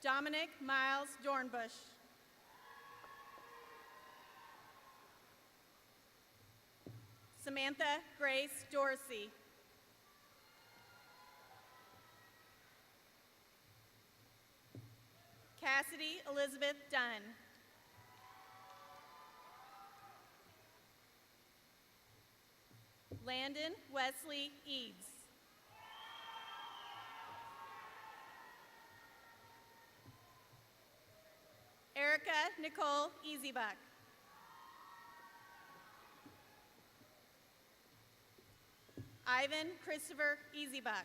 Dominic Miles Dornbush. Samantha Grace Dorsey. Cassidy Elizabeth Dunn. Landon Wesley Eads. Erica Nicole Easybuck. Ivan Christopher Easybuck.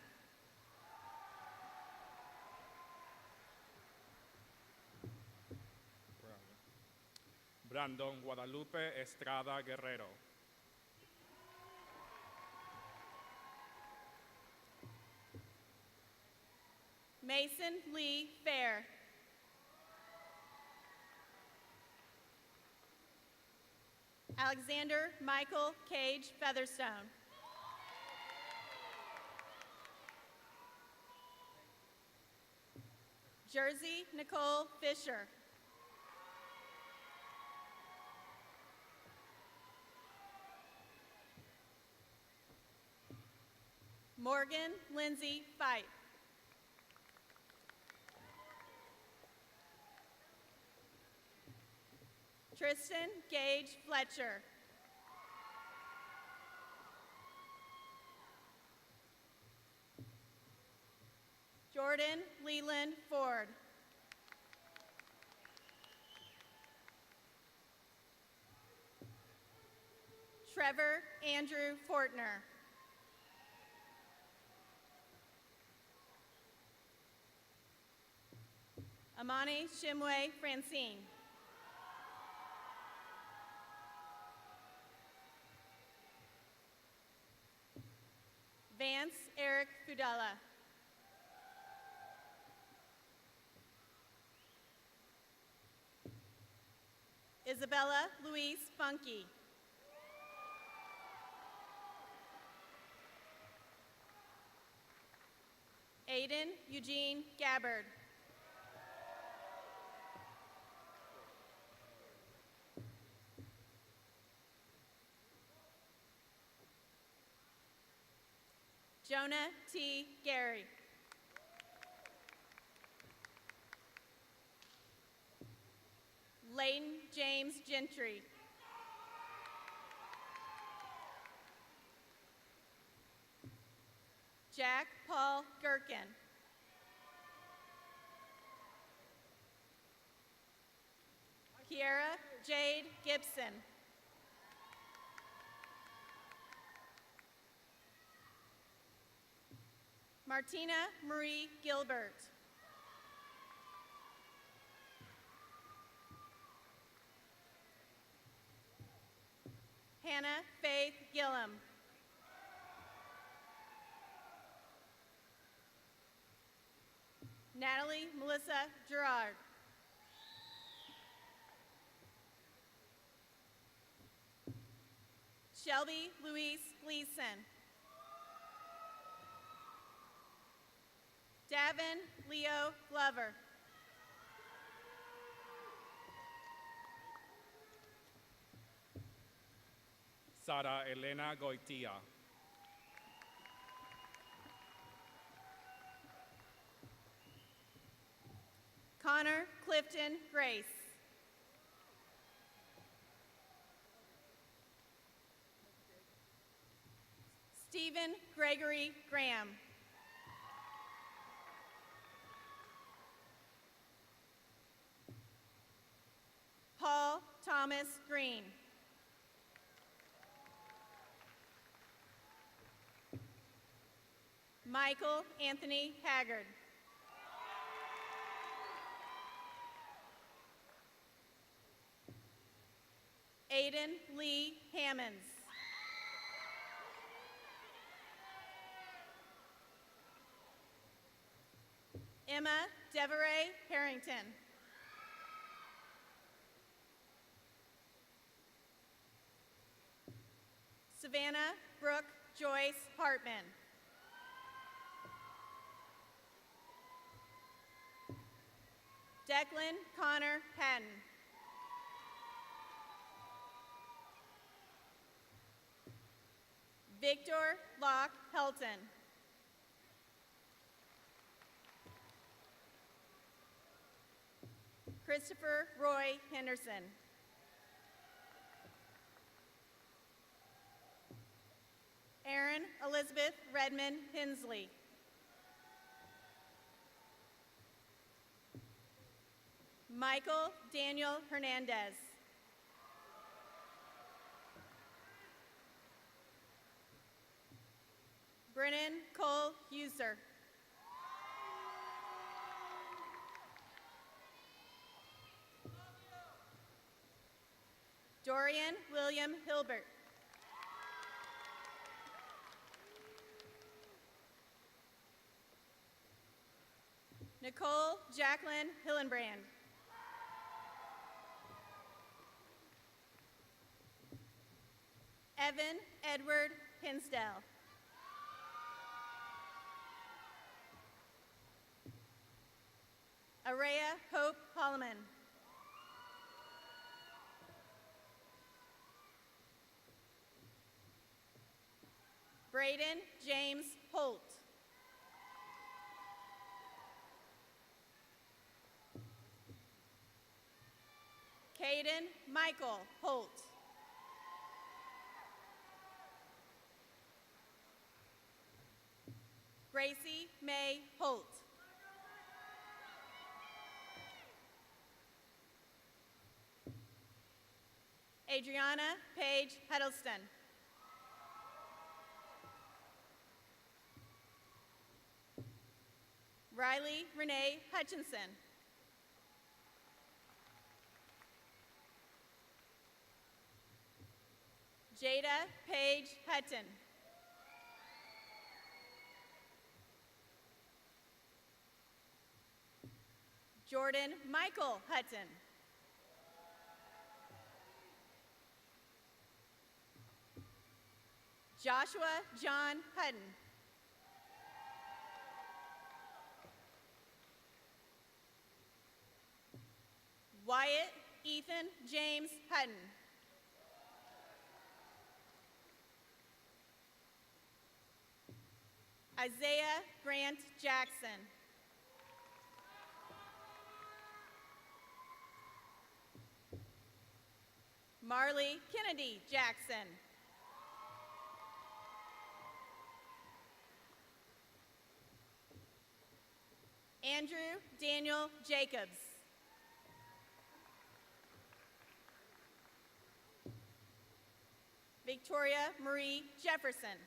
Brandon Guadalupe Estrada Guerrero. Mason Lee Fair. Alexander Michael Cage Featherstone. Jersey Nicole Fisher. Morgan Lindsay Fight. Tristan Gage Fletcher. Jordan Leland Ford. Trevor Andrew Fortner. Amani Shimwe Francine. Vance Eric Fudala. Isabella Louise Funky. Aiden Eugene Gabbard. Jonah T. Gary. Layton James Gentry. Jack Paul Gherkin. Kiera Jade Gibson. Martina Marie Gilbert. Hannah Faith Gillum. Natalie Melissa Gerard. Shelby Louise Gleason. Davin Leo Glover. Sara Elena Goitia. Connor Clifton Grace. Stephen Gregory Graham. Paul Thomas Green. Michael Anthony Haggard. Aiden Lee Hammonds. Emma Deveray Harrington. Savannah Brooke Joyce Hartman. Declan Connor Patton. Victor Locke Helton. Christopher Roy Henderson. Erin Elizabeth Redmond Hensley. Michael Daniel Hernandez. Brennan Cole Huser. Dorian William Hilbert. Nicole Jacqueline Hillenbrand. Evan Edward Hinsdale. Araya Hope Holloman. Braden James Holt. Caden Michael Holt. Gracie May Holt. Adriana Paige Huddleston. Riley Renee Hutchinson. Jada Paige Hutton. Jordan Michael Hutton. Joshua John Hutton. Wyatt Ethan James Hutton. Isaiah Grant Jackson. Marley Kennedy Jackson. Andrew Daniel Jacobs. Victoria Marie Jefferson.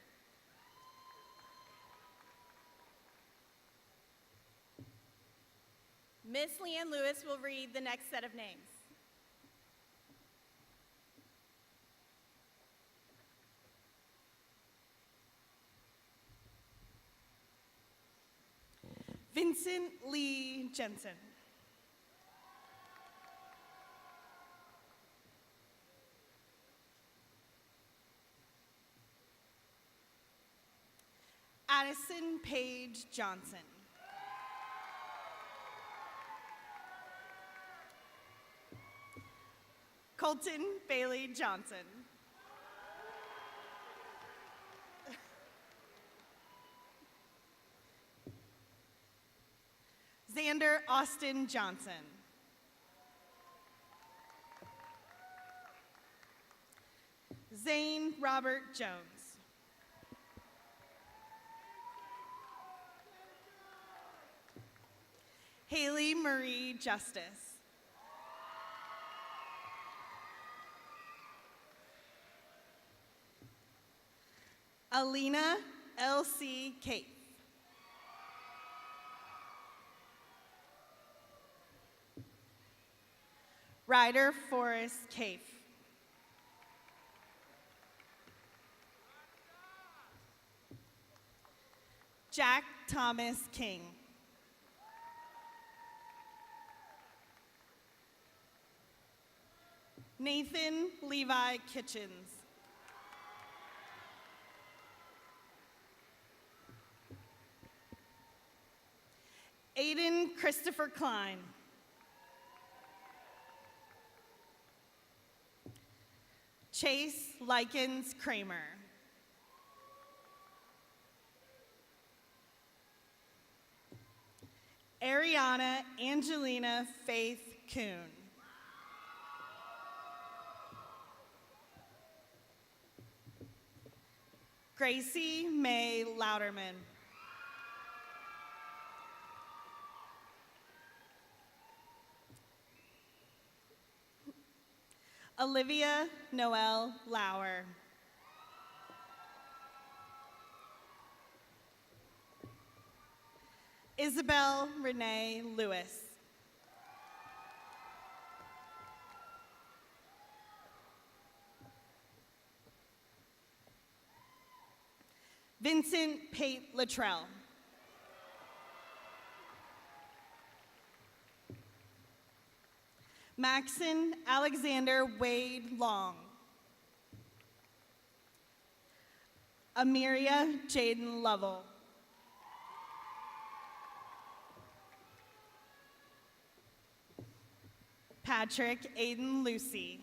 Miss Leanne Lewis will read the next set of names. Vincent Lee Jensen. Addison Page Johnson. Colton Bailey Johnson. Xander Austin Johnson. Zane Robert Jones. Haley Marie Justice. Alina L.C. Kate. Ryder Forrest Cafe. Jack Thomas King. Nathan Levi Kitchens. Aiden Christopher Klein. Chase Likens Kramer. Ariana Angelina Faith Kuhn. Gracie May Louderman. Olivia Noel Lauer. Isabel Renee Lewis. Vincent Pate Luttrell. Maxon Alexander Wade Long. Amiria Jaden Lovell. Patrick Aiden Lucy.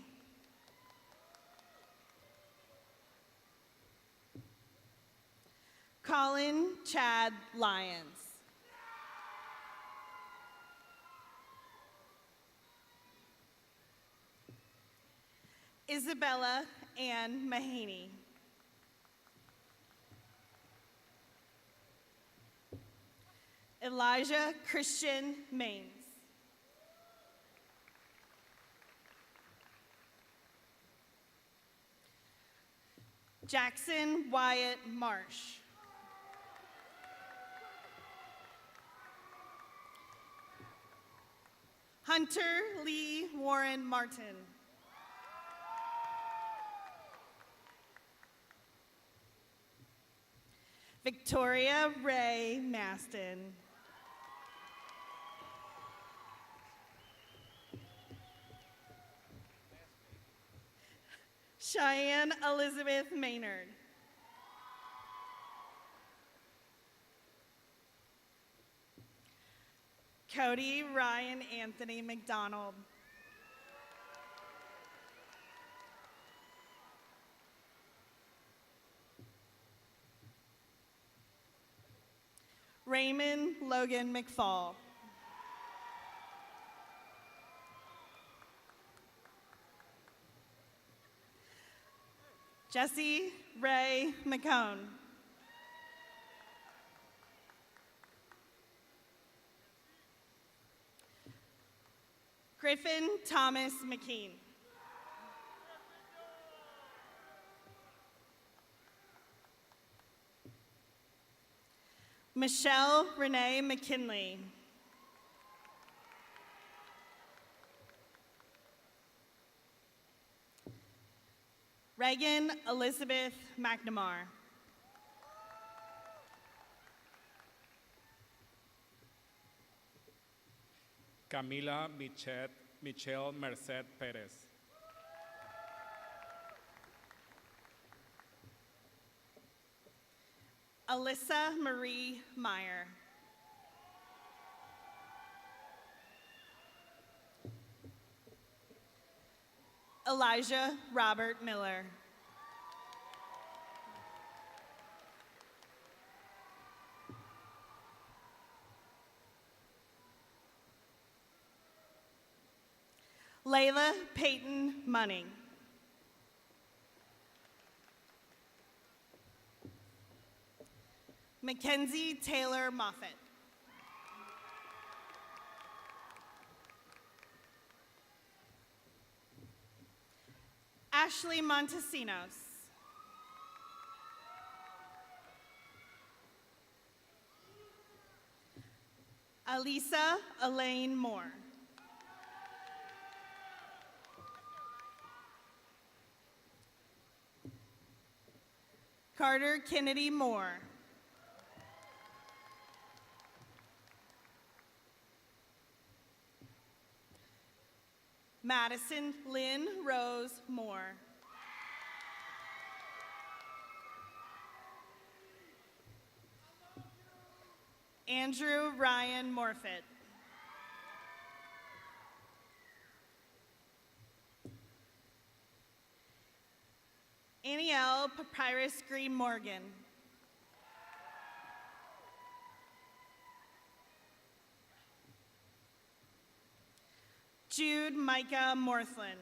Colin Chad Lyons. Isabella Ann Mahaney. Elijah Christian Maines. Jackson Wyatt Marsh. Hunter Lee Warren Martin. Victoria Ray Maston. Cheyenne Elizabeth Maynard. Cody Ryan Anthony McDonald. Raymond Logan McFall. Jesse Ray McCone. Griffin Thomas McKean. Michelle Renee McKinley. Reagan Elizabeth McNamara. Camila Michelle Merced Perez. Alyssa Marie Meyer. Elijah Robert Miller. Layla Peyton Munning. Mackenzie Taylor Moffett. Ashley Montesinos. Alisa Elaine Moore. Carter Kennedy Moore. Madison Lynn Rose Moore. Andrew Ryan Morfitt. Anielle Papyrus Green Morgan. Jude Micah Morthland.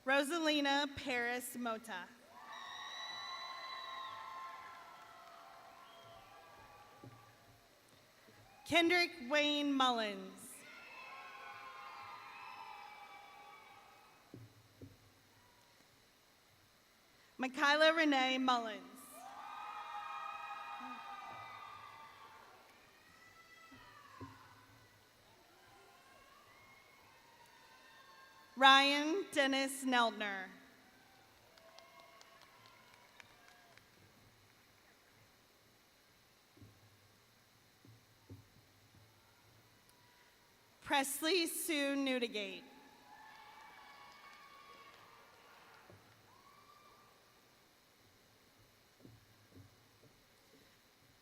Rosalina Paris Mota. Kendrick Wayne Mullins. Michaela Renee Mullins. Ryan Dennis Neltner. Presley Sue Newdigate.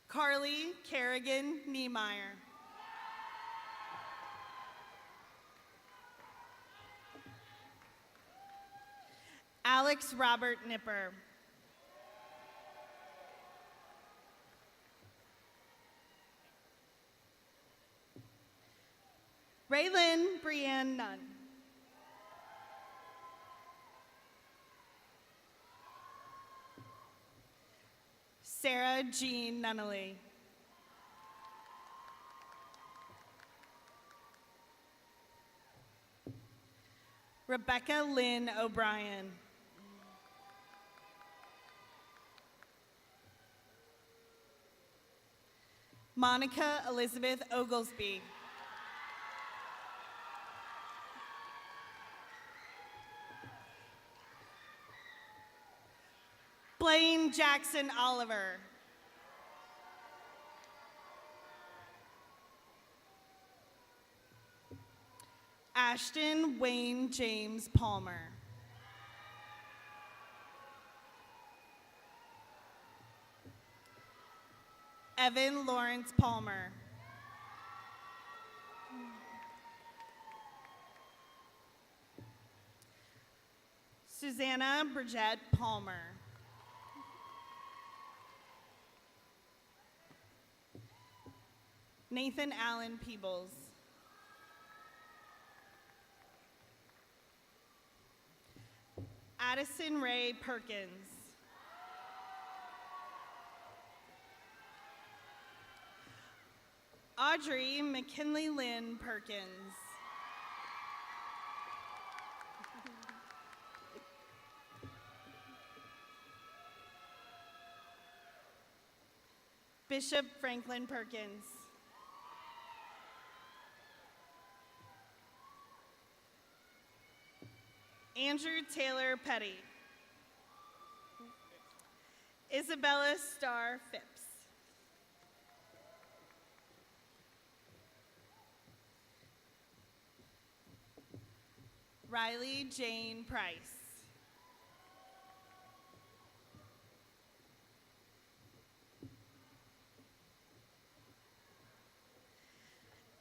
Carly Kerrigan Niemeyer. Alex Robert Nipper. Raylyn Brianne Nunn. Sarah Jean Nunnally. Rebecca Lynn O'Brien. Monica Elizabeth Oglesby. Blaine Jackson Oliver. Ashton Wayne James Palmer. Evan Lawrence Palmer. Susanna Bridgette Palmer. Nathan Allen Peebles. Addison Ray Perkins. Audrey McKinley Lynn Perkins. Bishop Franklin Perkins. Andrew Taylor Petty. Isabella Starr Phipps. Riley Jane Price.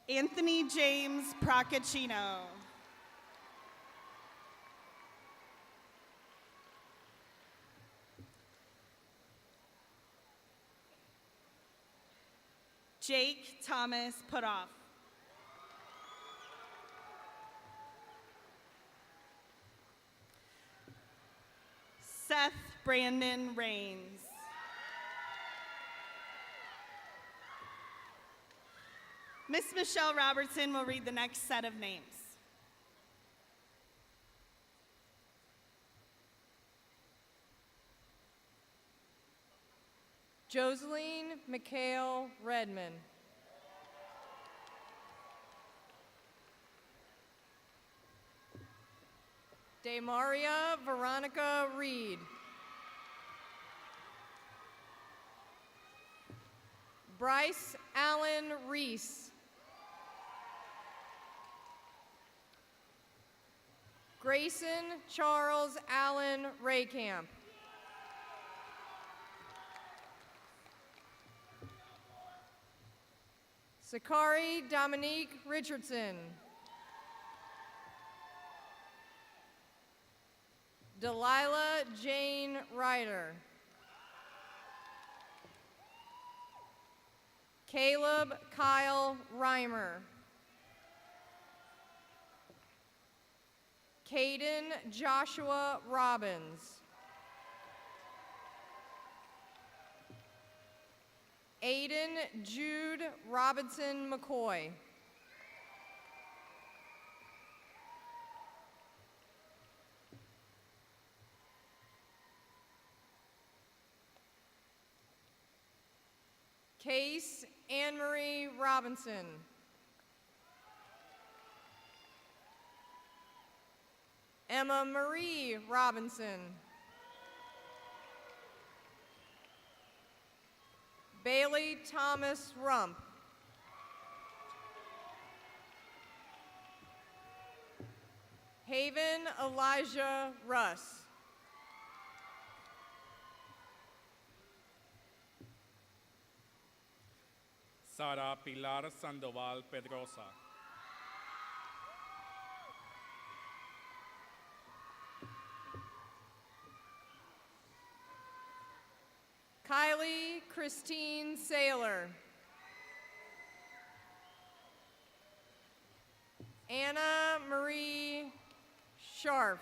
Anthony James Procaccino. Jake Thomas Putoff. Seth Brandon Rains. Miss Michelle Robertson will read the next set of names. Joseline McHale Redmond. Demaria Veronica Reed. Bryce Allen Reese. Grayson Charles Allen Raycamp. Sakari Dominique Richardson. Delilah Jane Ryder. Caleb Kyle Reimer. Caden Joshua Robbins. Aiden Jude Robinson McCoy. Case Anne-Marie Robinson. Emma Marie Robinson. Bailey Thomas Rump. Haven Elijah Russ. Sara Pilar Sandoval Pedrosa. Kylie Christine Saylor. Anna Marie Scharf.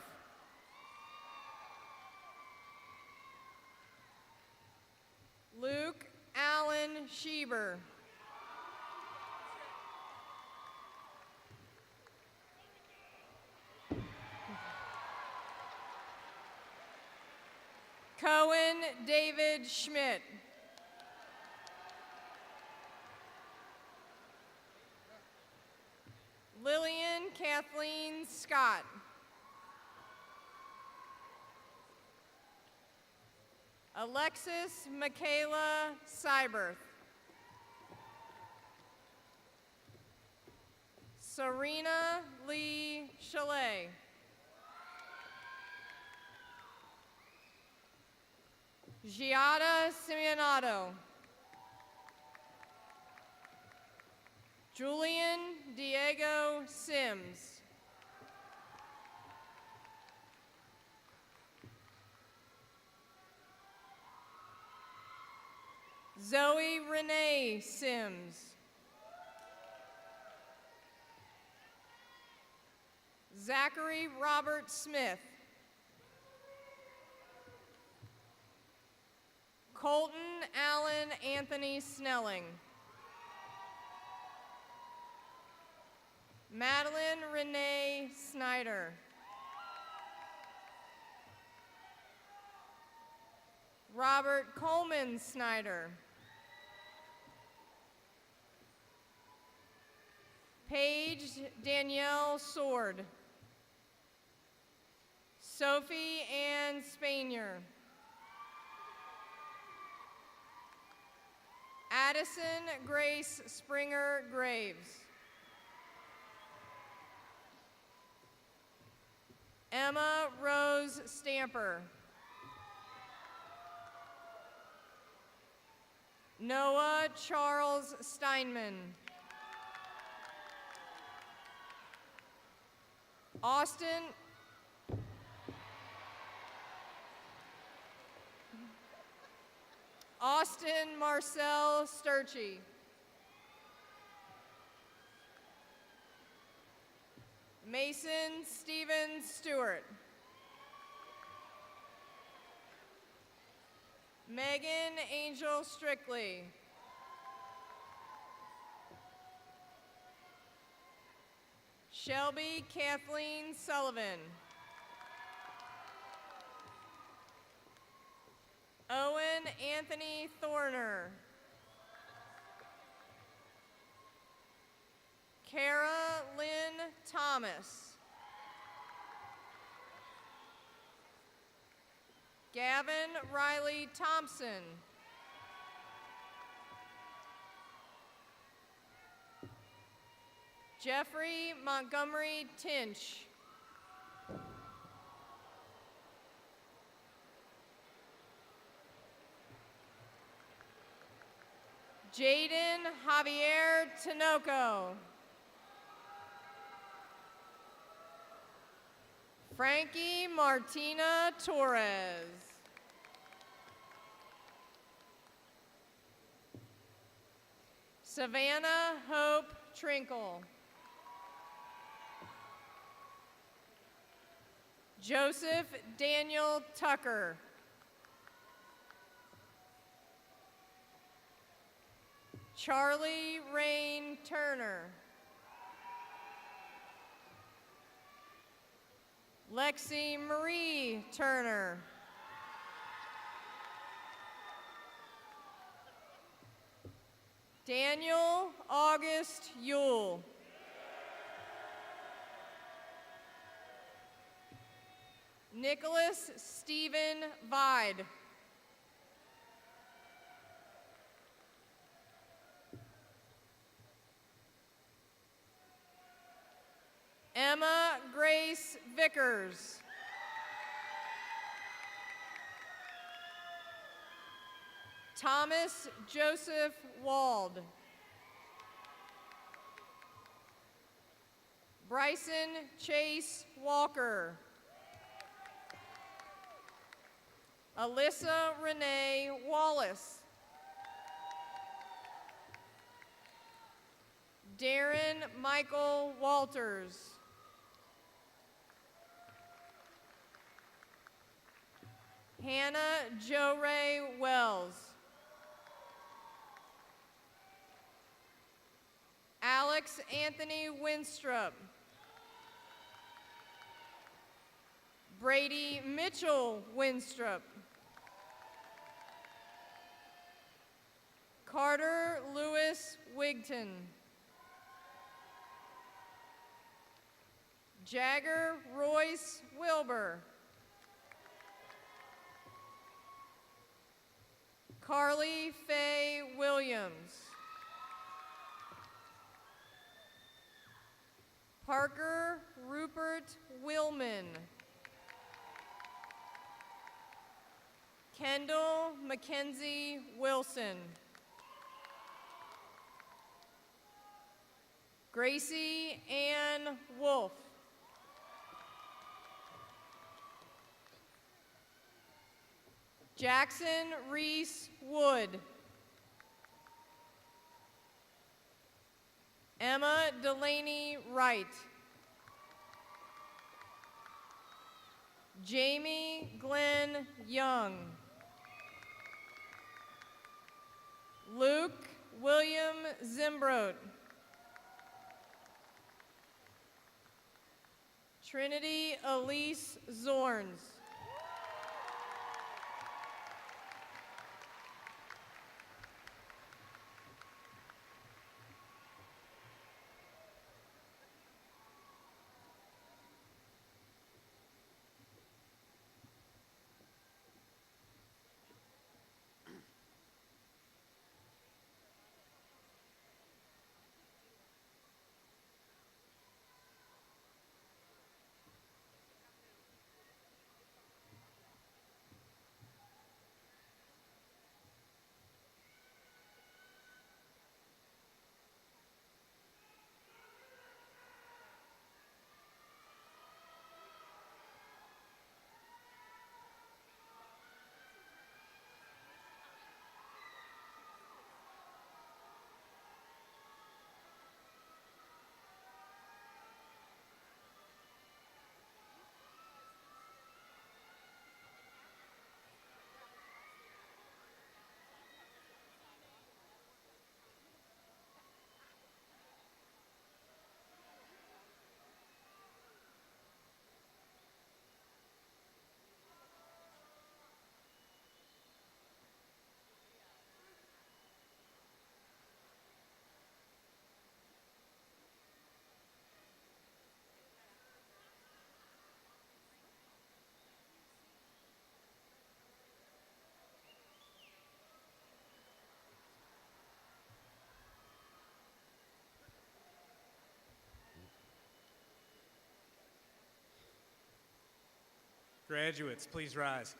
Luke Allen Schieber. Cohen David Schmidt. Lillian Kathleen Scott. Alexis Michaela Syberth. Serena Lee Chalet. Giada Simeonato. Julian Diego Sims. Zoe Renee Sims. Zachary Robert Smith. Colton Allen Anthony Snelling. Madeline Renee Snyder. Robert Coleman Snyder. Paige Danielle Sword. Sophie Ann Spanier. Addison Grace Springer Graves. Emma Rose Stamper. Noah Charles Steinman. Austin Marcel Sturchy. Mason Stephen Stewart. Megan Angel Strictly. Shelby Kathleen Sullivan. Owen Anthony Thorner. Kara Lynn Thomas. Gavin Riley Thompson. Jeffrey Montgomery Tinch. Jaden Javier Tinoco. Frankie Martina Torres. Savannah Hope Trinkle. Joseph Daniel Tucker. Charlie Rain Turner. Lexi Marie Turner. Daniel August Yule. Nicholas Stephen Vide. Emma Grace Vickers. Thomas Joseph Wald. Bryson Chase Walker. Alyssa Renee Wallace. Darren Michael Walters. Hannah Jo Ray Wells. Alex Anthony Winstrup. Brady Mitchell Winstrup. Carter Lewis Wigton. Jagger Royce Wilbur. Carly Faye Williams. Parker Rupert Willman. Kendall Mackenzie Wilson. Gracie Ann Wolf. Jackson Reese Wood. Emma Delaney Wright. Jamie Glenn Young. Luke William Zimbrot. Trinity Elise Zorns. Graduates, please rise.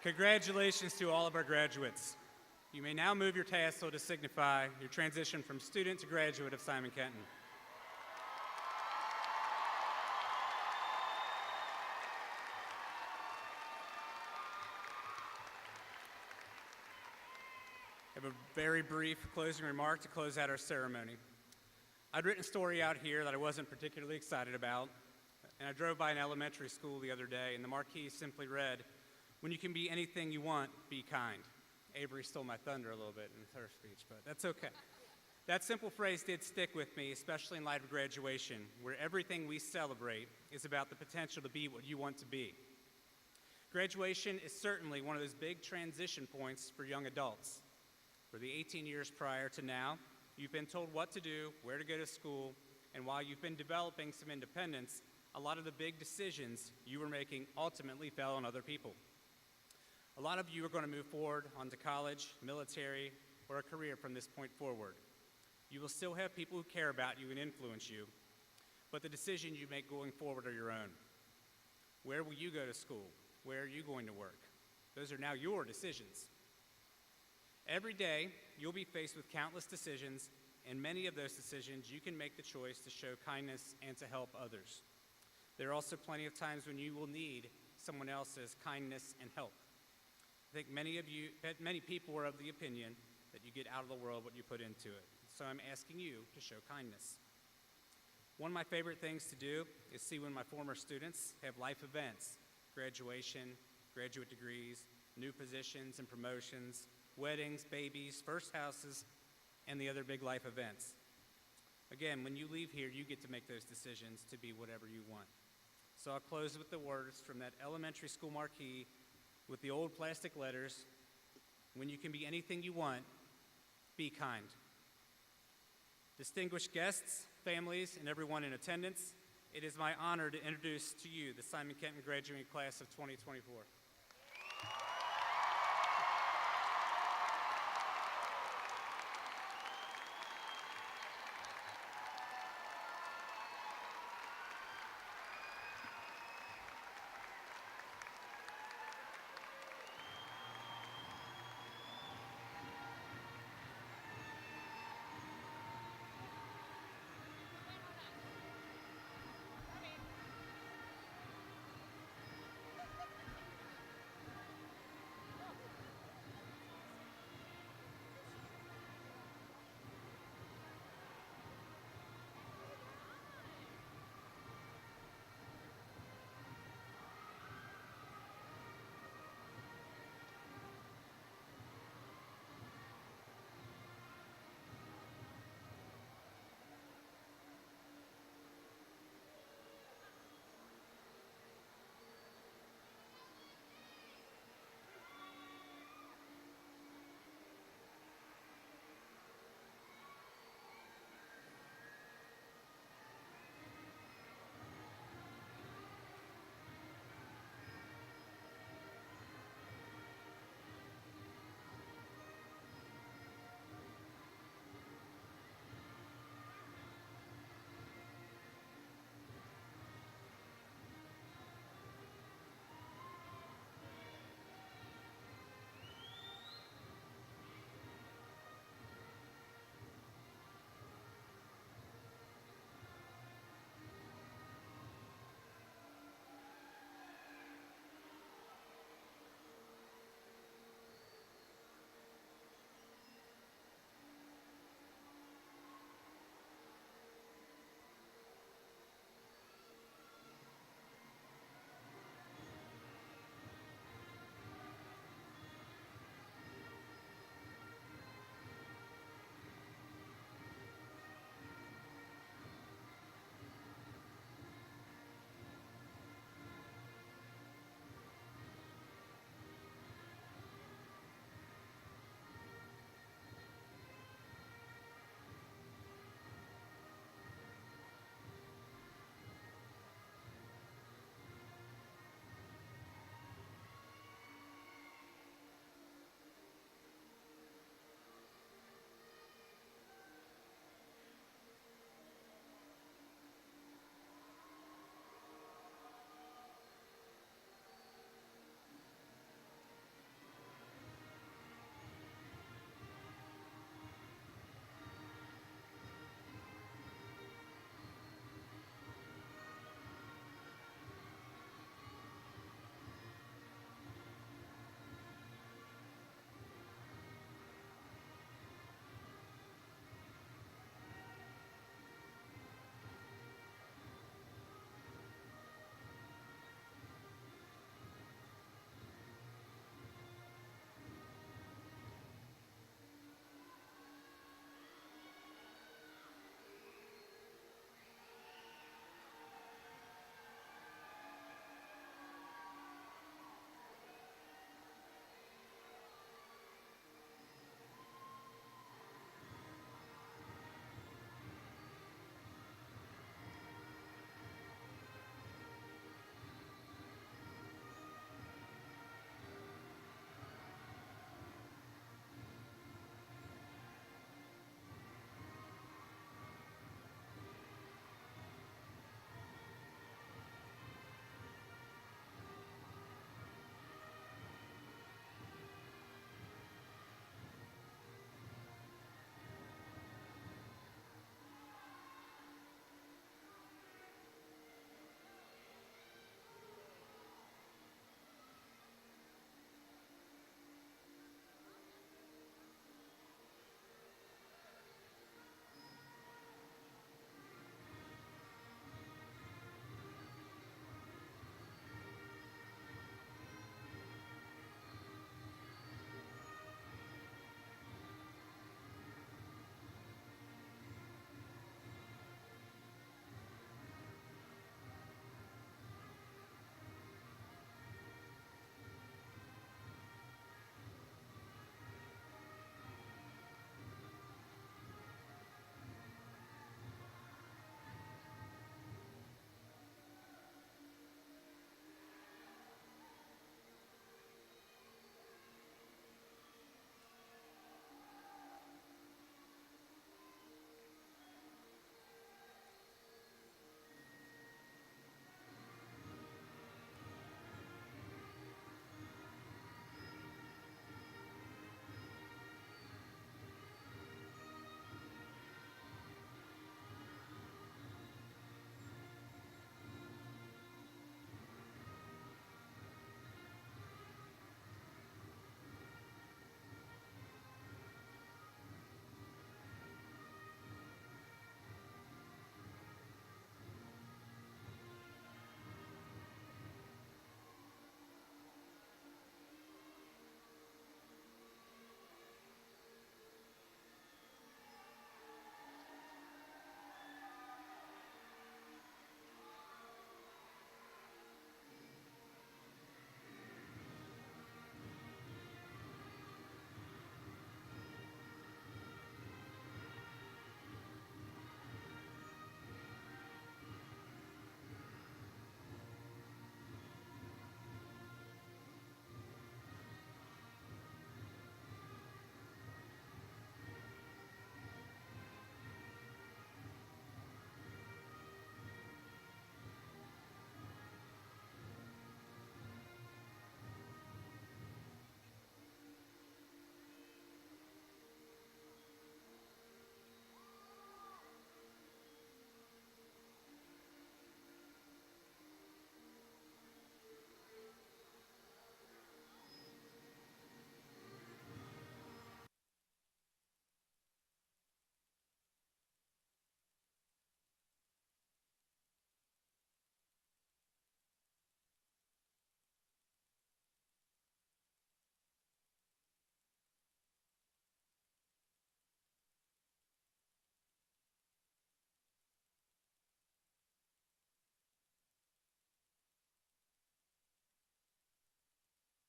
Congratulations to all of our graduates. You may now move your tassel to signify your transition from student to graduate of Simon Kenton. I have a very brief closing remark to close out our ceremony. I'd written a story out here that I wasn't particularly excited about, and I drove by an elementary school the other day, and the marquee simply read, "When you can be anything you want, be kind." Avery stole my thunder a little bit in her speech, but that's okay. That simple phrase did stick with me, especially in light of graduation, where everything we celebrate is about the potential to be what you want to be. Graduation is certainly one of those big transition points for young adults. For the 18 years prior to now, you've been told what to do, where to go to school, and while you've been developing some independence, a lot of the big decisions you were making ultimately fell on other people. A lot of you are going to move forward onto college, military, or a career from this point forward. You will still have people who care about you and influence you, but the decisions you make going forward are your own. Where will you go to school? Where are you going to work? Those are now your decisions. Every day, you'll be faced with countless decisions, and many of those decisions you can make the choice to show kindness and to help others. There are also plenty of times when you will need someone else's kindness and help. I think many people are of the opinion that you get out of the world what you put into it. So I'm asking you to show kindness. One of my favorite things to do is see when my former students have life events, graduation, graduate degrees, new positions and promotions, weddings, babies, first houses, and the other big life events. Again, when you leave here, you get to make those decisions to be whatever you want. So I'll close with the words from that elementary school marquee with the old plastic letters, "When you can be anything you want, be kind." Distinguished guests, families, and everyone in attendance, it is my honor to introduce to you the Simon Kenton graduating class of 2024.